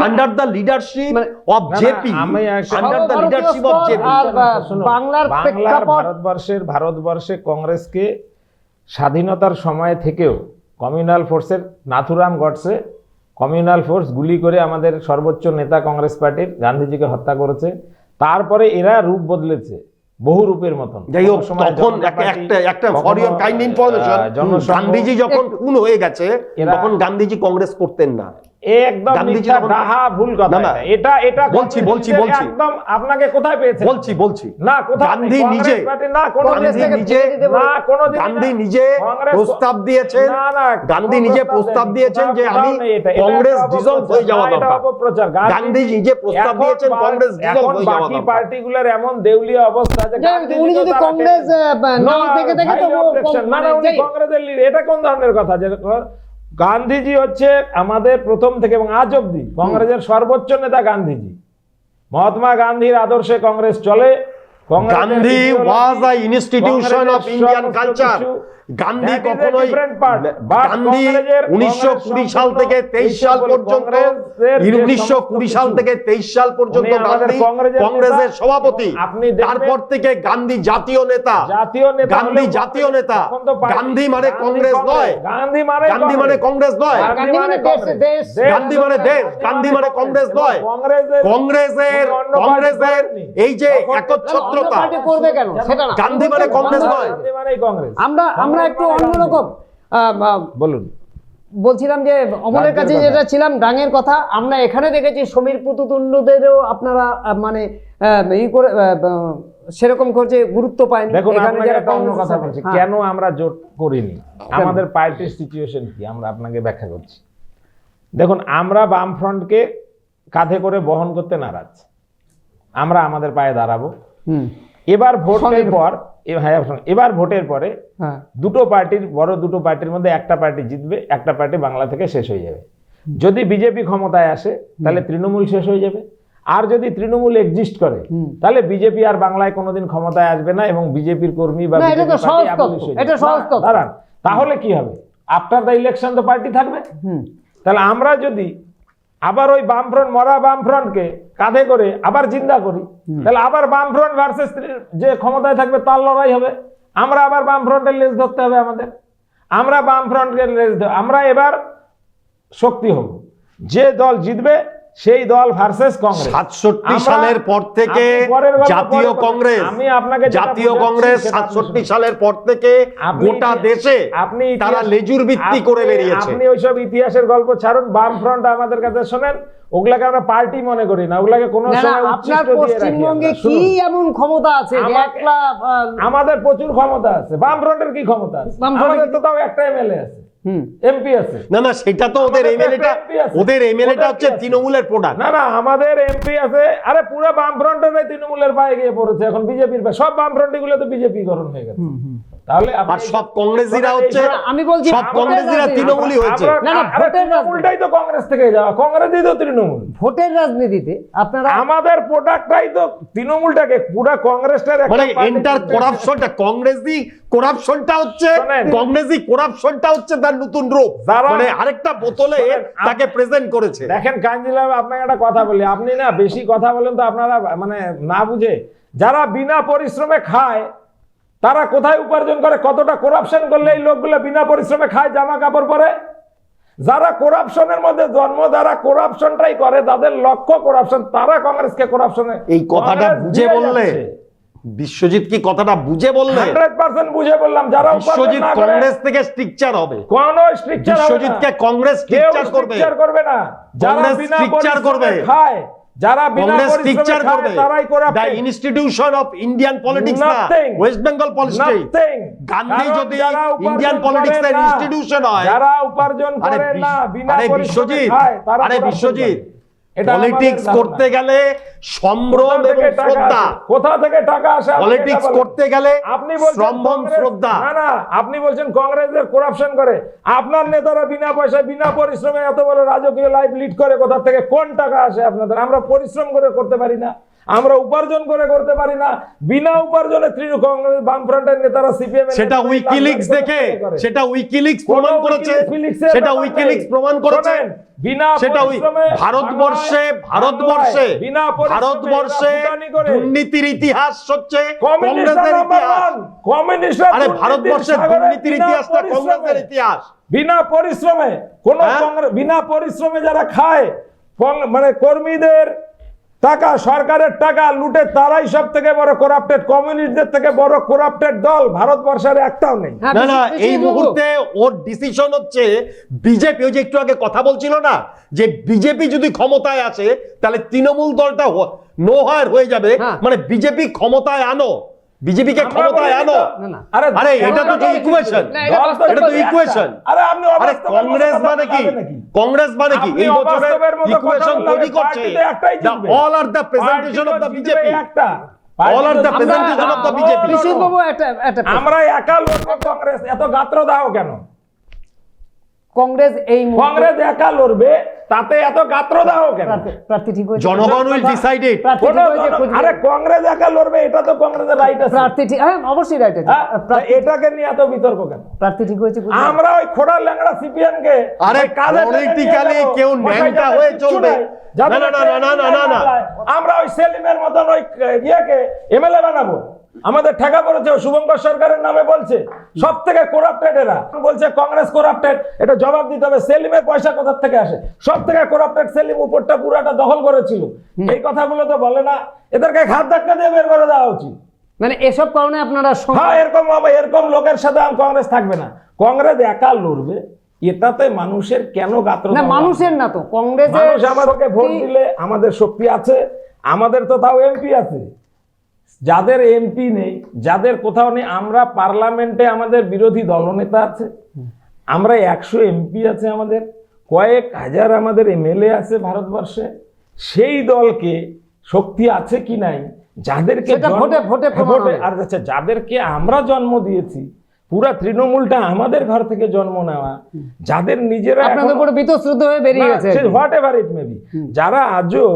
under the leadership of JP. ভারতবর্ষে কংগ্রেসকে স্বাধীনতার সময় থেকেও কমিউনাল ফোর্সের, নাথুরাম গডসে কমিউনাল ফোর্স গুলি করে আমাদের সর্বোচ্চ নেতা কংগ্রেস পার্টির গান্ধীজিকে হত্যা করেছে। তারপরে এরা রূপ বদলেছে বহু রূপের মতন। যাই হোক, তখন একটা for your kind information, Gandhiji যখন খুন হয়ে গেছে, তখন গান্ধীজি কংগ্রেস করতেন না। একদম ভুল কথা। এটা বলছি একদম আপনাকে কোথায় পেয়েছে? বলছি না, কোথায়? গান্ধী নিজে প্রস্তাব দিয়েছেন, যে আমি কংগ্রেস ডিসলভ হয়ে যাওয়া দরকার। গান্ধী নিজে প্রস্তাব দিয়েছেন কংগ্রেস ডিসলভ হয়ে যাওয়া দরকার। পার্টিগুলোর এমন দেউলিয়া অবস্থা যে উনি যদি কংগ্রেস না থেকে থাকে, তো কংগ্রেসের লিড, এটা কোন ধরনের কথা? যে গান্ধীজি হচ্ছে আমাদের প্রথম থেকে এবং আজ অব্দি কংগ্রেসের সর্বোচ্চ নেতা গান্ধীজি। মহাত্মা গান্ধীর আদর্শে কংগ্রেস চলে। Gandhi was a institution of Indian culture. Gandhi কখনোই গান্ধী 1920 সাল থেকে 23 সাল পর্যন্ত 1920 সাল থেকে 23 সাল পর্যন্ত গান্ধী কংগ্রেসের সভাপতি। তারপর থেকে গান্ধী জাতীয় নেতা। গান্ধী জাতীয় নেতা। গান্ধী মানে কংগ্রেস নয়। গান্ধী মানে কংগ্রেস নয়। গান্ধী মানে দেশ। গান্ধী মানে কংগ্রেস নয়। কংগ্রেসের এই যে একচ্ছত্রতা, গান্ধী মানে কংগ্রেস নয়। আমরা একটু অন্যরকম বলুন। বলছিলাম যে অমলের কাছে যেটা ছিলাম ডাঙের কথা, আমরা এখানে দেখেছি সমীর পুতুতুণ্ডদেরও আপনারা মানে ই করে সেরকম করছে গুরুত্ব পায়নি। দেখুন, এখানে আপনাকে যারা একটা অন্য কথা বলছি, হ্যাঁ। কেন আমরা জোট করিনি, আমাদের পার্টির সিচুয়েশন কি আমরা আপনাকে ব্যাখ্যা করছি। দেখুন, আমরা বামফ্রন্টকে কাঁধে করে বহন করতে নারাজ। আমরা আমাদের পায়ে দাঁড়াবো। এবার ভোটের পর এবার ভোটের পরে দুটো পার্টির দুটো পার্টির মধ্যে একটা পার্টি জিতবে, একটা পার্টি বাংলা থেকে শেষ হয়ে যাবে। যদি বিজেপি ক্ষমতায় আসে তাহলে তৃণমূল শেষ হয়ে যাবে, আর যদি তৃণমূল এক্সিস্ট করে তাহলে বিজেপি আর বাংলায় কোনোদিন ক্ষমতায় আসবে না এবং বিজেপির কর্মী বা দাঁড়ান। তাহলে কি হবে? আফটার দ্য ইলেকশন তো পার্টি থাকবে। তাহলে আমরা যদি আবার ওই বামফ্রন্ট, মরা বামফ্রন্টকে কাঁধে করে আবার জিন্দা করি, তাহলে আবার বামফ্রন্ট ভার্সেস যে ক্ষমতায় থাকবে তার লড়াই হবে। আমরা আবার বামফ্রন্টের লেজ ধরতে হবে আমাদের। আমরা বামফ্রন্টের লেজ আমরা এবার শক্তি হব। যে দল জিতবে সেই দল ভার্সেস কংগ্রেস। 67 সালের পর থেকে জাতীয় কংগ্রেস, জাতীয় কংগ্রেস 67 সালের পর থেকে গোটা দেশে তারা লেজুর ভিত্তি করে বেরিয়েছে। আপনি ওইসব ইতিহাসের গল্প ছাড়ুন, বামফ্রন্ট আমাদের কাছে শোনেন। ওগুলাকে আমরা পার্টি মনে করি না, ওগুলাকে কোনো সময় আপনার পশ্চিমবঙ্গে কি এমন ক্ষমতা আছে? আমাদের প্রচুর ক্ষমতা আছে। বামফ্রন্টের কি ক্ষমতা আছে? আমাদের তো তাও একটা এমএলএ আছে, এমপি আছে। না সেটা তো ওদের এমএলএটা হচ্ছে তৃণমূলের প্রোডাক্ট। না আমাদের এমপি আছে। আরে পুরো বামফ্রন্টের তৃণমূলের পায়ে গিয়ে পড়েছে এখন বিজেপির পায়ে। সব বামফ্রন্ট গুলো তো বিজেপি করণ হয়ে গেছে। তাহলে আর সব কংগ্রেসীরা হচ্ছে, আমি বলছি সব কংগ্রেসীরা তৃণমূলই হয়েছে। তৃণমূলটাই তো কংগ্রেস থেকে যাওয়া, কংগ্রেসই তো তৃণমূল। ভোটের রাজনীতিতে আপনারা আমাদের প্রোডাক্টটাই তো তৃণমূলটাকে পুরো কংগ্রেসটার মানে এন্টার কারাপশনটা করাপশনটা হচ্ছে তার নতুন রূপ। মানে আরেকটা বোতলে তাকে প্রেজেন্ট করেছে। দেখেন কাঞ্জিলা, আপনাকে একটা কথা বলি, আপনি না বেশি কথা বলেন তো আপনারা মানে না বুঝে। যারা বিনা পরিশ্রমে খায় তারা কোথায় উপার্জন করে, কতটা করাপশন করলে এই লোকগুলো বিনা পরিশ্রমে খায়, জামা কাপড় পরে? যারা করাপশনের মধ্যে জন্ম, যারা করাপশনটাই করে, তাদের লক্ষ্য করাপশন, তারা কংগ্রেসকে করাপশনে এই কথাটা বুঝে বললে, বিশ্বজিৎ কি কথাটা বুঝে বললে? 100% বুঝে বললাম। যারা বিশ্বজিৎ কংগ্রেস থেকে স্ট্রিকচার হবে, কোন স্ট্রিকচার হবে না। বিশ্বজিৎকে কংগ্রেস স্ট্রিকচার করবে না। যারা বিনা পরিশ্রমে খায়, যারা বিনা পরিশ্রমে খায় তারাই corrupt. The institution of Indian politics না ওয়েস্ট বেঙ্গল পলিটিক্স। গান্ধী যদি ইন্ডিয়ান পলিটিক্স এর ইনস্টিটিউশন হয়, যারা উপার্জন করে না বিনা পরিশ্রমে খায় তারা বিশ্বজিৎ পলিটিক্স করতে গেলে সম্ভ্রম এবং শ্রদ্ধা। কোথা থেকে টাকা আসে? পলিটিক্স করতে গেলে আপনি বলছেন সম্ভ্রম শ্রদ্ধা। না আপনি বলছেন কংগ্রেসের করাপশন করে। আপনার নেতারা বিনা পয়সায় বিনা পরিশ্রমে এত বড় রাজকীয় লাইফ লিড করে, কোথা থেকে কোন টাকা আসে আপনাদের? আমরা পরিশ্রম করে করতে পারি না, আমরা উপার্জন করে করতে পারি না। বিনা উপার্জনে কংগ্রেস বামফ্রন্টের নেতারা সিপিএম সেটা উইকিলিক্স দেখে, সেটা উইকিলিক্স প্রমাণ করেছে, সেটা উইকিলিক্স প্রমাণ করেছে। বিনা পরিশ্রমে ভারতবর্ষে দুর্নীতির ইতিহাস হচ্ছে কংগ্রেসের ইতিহাস। আরে ভারতবর্ষের দুর্নীতির ইতিহাসটা কংগ্রেসের ইতিহাস। বিনা পরিশ্রমে কোন বিনা পরিশ্রমে যারা খায়, মানে কর্মীদের টাকা, সরকারের টাকা লুটে, তারাই সব থেকে বড় করাপ্টেড। কমিউনিস্টদের থেকে বড় করাপ্টেড দল ভারতবর্ষের একটাও নেই। না এই মুহূর্তে ওর ডিসিশন হচ্ছে বিজেপি। ওই যে একটু আগে কথা বলছিল না যে বিজেপি যদি ক্ষমতায় আসে তাহলে তৃণমূল দলটা নো হায়ার হয়ে যাবে। মানে বিজেপি ক্ষমতায় আনো, বিজেপিকে ক্ষমতায় আনো। আরে এটা তো ইকুয়েশন, এটা তো ইকুয়েশন। আরে কংগ্রেস মানে কি? কংগ্রেস মানে কি? এই বছরের ইকুয়েশন তৈরি করছে all are the presentation of the BJP. All are the presentation of the BJP. আমরা একা লড়বো কংগ্রেস, এত গাত্রদাহ কেন? কংগ্রেস এই মুহূর্তে কংগ্রেস একা লড়বে, তাতে এত গাত্রদাহ কেন? প্রার্থী ঠিক হয়েছে, জনগণ উইল ডিসাইডেড। প্রার্থী ঠিক হয়েছে, আরে কংগ্রেস একা লড়বে, এটা তো কংগ্রেসের রাইট আছে। প্রার্থী ঠিক, হ্যাঁ অবশ্যই রাইট আছে, হ্যাঁ, তা এটাকে নিয়ে এত বিতর্ক কেন? প্রার্থী ঠিক হয়েছে। আমরা ওই খোড়া ল্যাংড়া সিপিএম কে আরে পলিটিক্যালি কেউ ন্যাংটা হয়ে চলবে না, না, না, না, না, না, না, না। আমরা ওই সেলিমের মতন ওই ইয়েকে এমএলএ বানাবো? আমাদের ঠেকা পড়েছে, শুভঙ্কর সরকারের নামে বলছে সব থেকে করাপ্টেড এরা, বলছে কংগ্রেস করাপ্টেড। এটা জবাব দিতে হবে, সেলিমের পয়সা কোথা থেকে আসে? সব থেকে করাপ্টেড সেলিম, উপরটা পুরাটা দখল করেছিল। এই কথাগুলো তো বলে না, এদেরকে ঘাত ধাক্কা দিয়ে বের করে দেওয়া উচিত। মানে এসব কারণে আপনারা হ্যাঁ, এরকম হবে, এরকম লোকের সাথে কংগ্রেস থাকবে না। কংগ্রেস একা লড়বে, এটাতে মানুষের কেন গাত্র? না, মানুষের না তো, কংগ্রেসের মানুষ আমাদেরকে ভোট দিলে আমাদের শক্তি আছে, আমাদের তো তাও এমপি আছে। যাদের এমপি নেই, যাদের কোথাও নেই, আমরা পার্লামেন্টে আমাদের বিরোধী দলনেতা আছে, আমরা 100 এমপি আছে, আমাদের কয়েক হাজার আমাদের এমএলএ আছে ভারতবর্ষে। সেই দলকে শক্তি আছে কি নাই, যাদেরকে সেটা ভোটে ভোটে প্রমাণ হবে। আর আচ্ছা, যাদেরকে আমরা জন্ম দিয়েছি, পুরা তৃণমূলটা আমাদের ঘর থেকে জন্ম নেওয়া, যাদের নিজেরা আপনাদের উপরে বীতশ্রদ্ধ হয়ে বেরিয়ে গেছে, what ever it may be, যারা আজও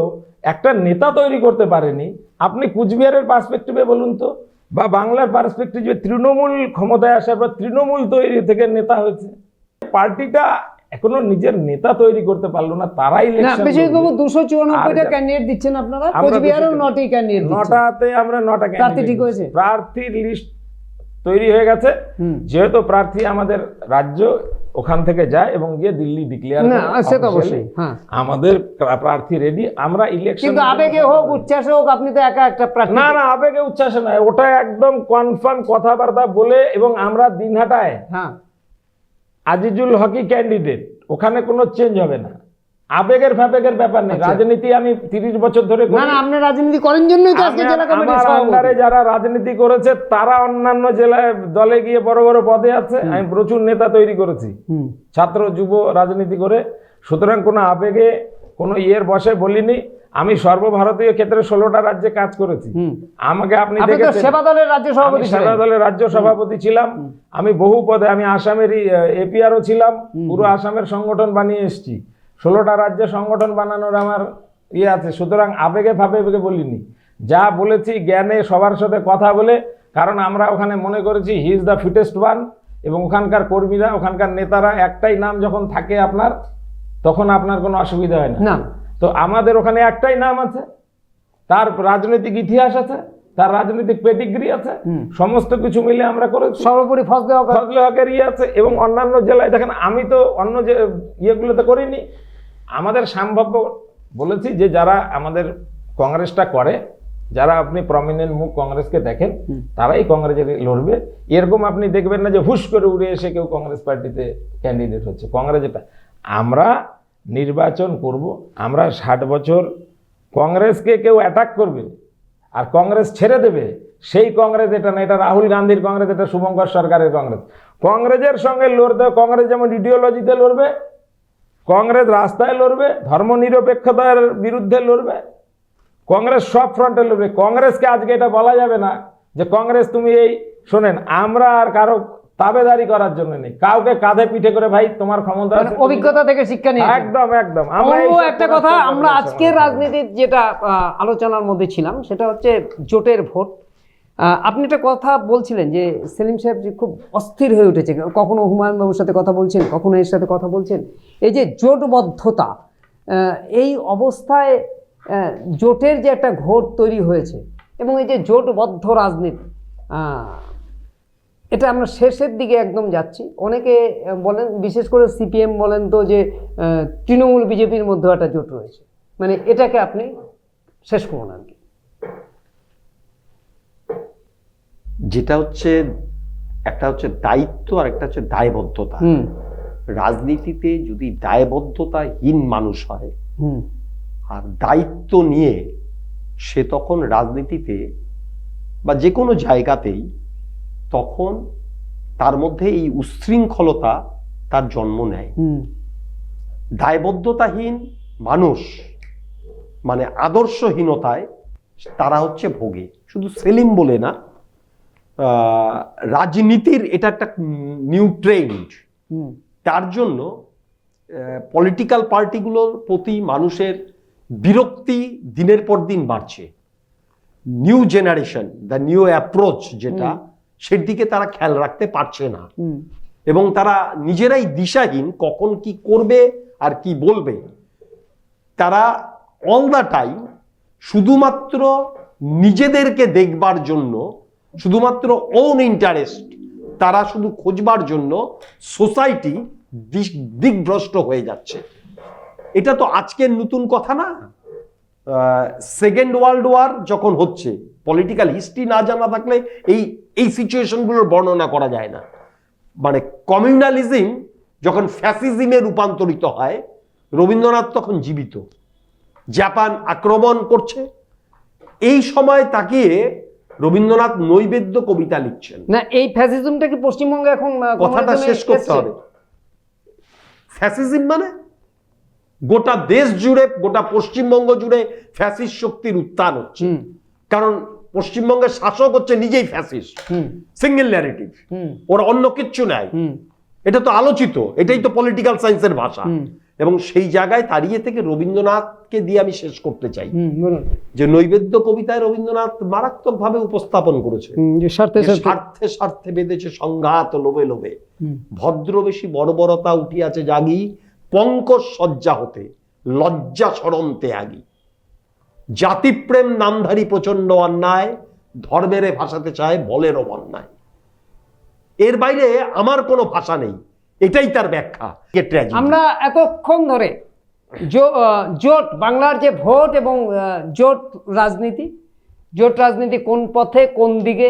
একটা নেতা তৈরি করতে পারেনি। আপনি কুচবিহারের পার্সপেক্টিভে বলুন তো, বা বাংলার পার্সপেক্টিভে, তৃণমূল ক্ষমতায় আসার পর তৃণমূল তৈরি থেকে নেতা হয়েছে। পার্টিটা এখনো নিজের নেতা তৈরি করতে পারলো না, তারাই ইলেকশন। বিশেষভাবে 294টা ক্যান্ডিডেট দিচ্ছেন আপনারা, কোচবিহারেও 9টি ক্যান্ডিডেট, 9টাতে আমরা 9টা প্রার্থী ঠিক হয়েছে, প্রার্থী লিস্ট তৈরি হয়ে গেছে। যেহেতু প্রার্থী আমাদের রাজ্য ওখান থেকে যায় এবং গিয়ে দিল্লি ডিক্লেয়ার না সে তো অবশ্যই, হ্যাঁ আমাদের প্রার্থী রেডি। আমরা ইলেকশন, কিন্তু আবেগে হোক উচ্ছ্বাসে হোক, আপনি তো একা একটা প্রার্থী। না না, আবেগে উচ্ছ্বাসে নয়, ওটা একদম কনফার্ম কথাবার্তা বলে। এবং আমরা দিনহাটায় হ্যাঁ আজিজুল হকি ক্যান্ডিডেট, ওখানে কোনো চেঞ্জ হবে না। আবেগের ফ্যাবেগের ব্যাপার নেই। রাজনীতি আমি 30 বছর ধরে করি। না না, আপনি রাজনীতি করেন জন্যই তো আজকে জেলা কমিটির আমার সভাপতি। আন্ডারে যারা রাজনীতি করেছে তারা অন্যান্য জেলায় দলে গিয়ে বড় বড় পদে আছে। আমি প্রচুর নেতা তৈরি করেছি ছাত্র যুব রাজনীতি করে। সুতরাং কোনো আবেগে কোনো ইয়ের বসে বলিনি। আমি সর্বভারতীয় ক্ষেত্রে 16টা রাজ্যে কাজ করেছি। আমাকে আপনি দেখেছেন, সেবা দলের রাজ্য সভাপতি, সেবা দলের রাজ্য সভাপতি ছিলাম। আমি বহু পদে, আমি আসামেরই এপিআরও ছিলাম, পুরো আসামের সংগঠন বানিয়ে এসেছি। 16টা রাজ্যে সংগঠন বানানোর আমার ইয়ে আছে। সুতরাং আবেগে ভাবে বলিনি, যা বলেছি জ্ঞানে সবার সাথে কথা বলে। কারণ আমরা ওখানে মনে করেছি he is the fittest one. এবং ওখানকার কর্মীরা, ওখানকার নেতারা, একটাই নাম যখন থাকে আপনার, তখন আপনার কোনো অসুবিধা হয় না। তো আমাদের ওখানে একটাই নাম আছে, তার রাজনৈতিক ইতিহাস আছে, তার রাজনৈতিক পেডিগ্রি আছে, সমস্ত কিছু মিলে আমরা করেছি। সর্বোপরি ফজলে হকের ইয়ে আছে। এবং অন্যান্য জেলায় দেখেন, আমি তো অন্য যে ইয়েগুলোতে করিনি। আমাদের সম্ভাব্য বলেছি যে যারা আমাদের কংগ্রেসটা করে, যারা আপনি প্রমিনেন্ট মুখ কংগ্রেসকে দেখেন, তারাই কংগ্রেসে লড়বে। এরকম আপনি দেখবেন না যে হুশ করে উড়ে এসে কেউ কংগ্রেস পার্টিতে ক্যান্ডিডেট হচ্ছে। কংগ্রেস এটা, আমরা নির্বাচন করব। আমরা 60 বছর কংগ্রেসকে কেউ অ্যাটাক করবে আর কংগ্রেস ছেড়ে দেবে, সেই কংগ্রেস এটা না। এটা রাহুল গান্ধীর কংগ্রেস, এটা শুভঙ্কর সরকারের কংগ্রেস। কংগ্রেসের সঙ্গে লড়তে, কংগ্রেস যেমন ইডিওলজিতে লড়বে, কংগ্রেস রাস্তায় লড়বে, ধর্মনিরপেক্ষতার বিরুদ্ধে লড়বে, কংগ্রেস সব ফ্রন্টে লড়বে। কংগ্রেসকে আজকে এটা বলা যাবে না যে কংগ্রেস তুমি এই, শোনেন, আমরা আর কারো তাবেদারি করার জন্য নেই। কাউকে কাঁধে পিঠে করে, ভাই তোমার ক্ষমতা আছে, অভিজ্ঞতা থেকে শিক্ষা নিয়ে, একদম একদম। একটা কথা, আমরা আজকের রাজনীতির যেটা আলোচনার মধ্যে ছিলাম, সেটা হচ্ছে জোটের ভোট। আপনি একটা কথা বলছিলেন যে সেলিম সাহেব যে খুব অস্থির হয়ে উঠেছে, কখনো হুমায়ুন বাবুর সাথে কথা বলছেন, কখনো এর সাথে কথা বলছেন। এই যে জোটবদ্ধতা, এই অবস্থায় জোটের যে একটা ঘোর তৈরি হয়েছে, এবং এই যে জোটবদ্ধ রাজনীতি, এটা আমরা শেষের দিকে একদম যাচ্ছি। অনেকে বলেন, বিশেষ করে সিপিএম বলেন তো, যে তৃণমূল বিজেপির মধ্যে একটা জোট রয়েছে। মানে এটাকে আপনি শেষ করুন আর কি। যেটা হচ্ছে, একটা হচ্ছে দায়িত্ব আর একটা হচ্ছে দায়বদ্ধতা। রাজনীতিতে যদি দায়বদ্ধতাহীন মানুষ হয় আর দায়িত্ব নিয়ে, সে তখন রাজনীতিতে বা যে কোনো জায়গাতেই, তখন তার মধ্যে এই উচ্ছৃঙ্খলতা তার জন্ম নেয়। দায়বদ্ধতাহীন মানুষ মানে আদর্শহীনতায় তারা হচ্ছে ভোগে। শুধু সেলিম বলে না, রাজনীতির এটা একটা নিউ ট্রেন্ড। তার জন্য পলিটিক্যাল পার্টিগুলোর প্রতি মানুষের বিরক্তি দিনের পর দিন বাড়ছে। New generation, the new approach যেটা, সের দিকে তারা খেয়াল রাখতে পারছে না এবং তারা নিজেরাই দিশাহীন, কখন কি করবে আর কি বলবে। তারা অল দ্য টাইম শুধুমাত্র নিজেদেরকে দেখবার জন্য, শুধুমাত্র ওন ইন্টারেস্ট, তারা শুধু খোঁজবার জন্য সোসাইটি দিকভ্রষ্ট হয়ে যাচ্ছে। এটা তো আজকের নতুন কথা না। সেকেন্ড ওয়ার্ল্ড ওয়ার যখন হচ্ছে, পলিটিক্যাল হিস্ট্রি না জানা থাকলে এই সিচুয়েশনগুলোর বর্ণনা করা যায় না। মানে কমিউনালিজম যখন ফ্যাসিজমে রূপান্তরিত হয়, রবীন্দ্রনাথ তখন জীবিত, জাপান আক্রমণ করছে, এই সময় তাকিয়ে রবীন্দ্রনাথ নৈবেদ্য কবিতা লিখছেন। না, এই ফ্যাসিজমটা কি পশ্চিমবঙ্গে এখন কথাটা শেষ করতে হবে। ফ্যাসিজম মানে গোটা দেশ জুড়ে, গোটা পশ্চিমবঙ্গ জুড়ে ফ্যাসিস্ট শক্তির উত্থান হচ্ছে। কারণ পশ্চিমবঙ্গের শাসক হচ্ছে নিজেই ফ্যাসিস্ট, সিঙ্গেল ন্যারেটিভ, ওর অন্য কিচ্ছু নাই। এটা তো আলোচিত, এটাই তো পলিটিক্যাল সায়েন্সের ভাষা। এবং সেই জায়গায় দাঁড়িয়ে থেকে রবীন্দ্রনাথকে দিয়ে আমি শেষ করতে চাই যে নৈবেদ্য কবিতায় রবীন্দ্রনাথ মারাত্মকভাবে উপস্থাপন করেছে, স্বার্থে স্বার্থে বেঁধেছে সংঘাত লোভে লোভে, ভদ্রবেশী বর্বরতা উঠিয়াছে জাগি, পঙ্কজ সজ্জা হতে লজ্জা সরন্তে আগি, জাতিপ্রেম নামধারী প্রচন্ড অন্যায়, ধর্মেরে ভাসাতে চায় বলেরও বন্যায়। এর বাইরে আমার কোনো ভাষা নেই, এটাই তার ব্যাখ্যা। আমরা এতক্ষণ ধরে জোট, বাংলার যে ভোট এবং জোট রাজনীতি কোন পথে কোন দিকে,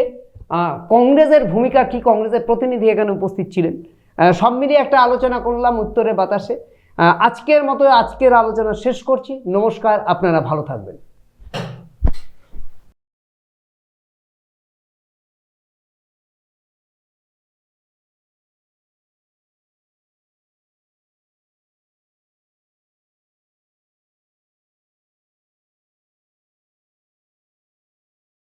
কংগ্রেসের ভূমিকা কি, কংগ্রেসের প্রতিনিধি এখানে উপস্থিত ছিলেন, সব মিলিয়ে একটা আলোচনা করলাম উত্তরে বাতাসে। আজকের মতো আজকের আলোচনা শেষ করছি। নমস্কার, আপনারা ভালো থাকবেন।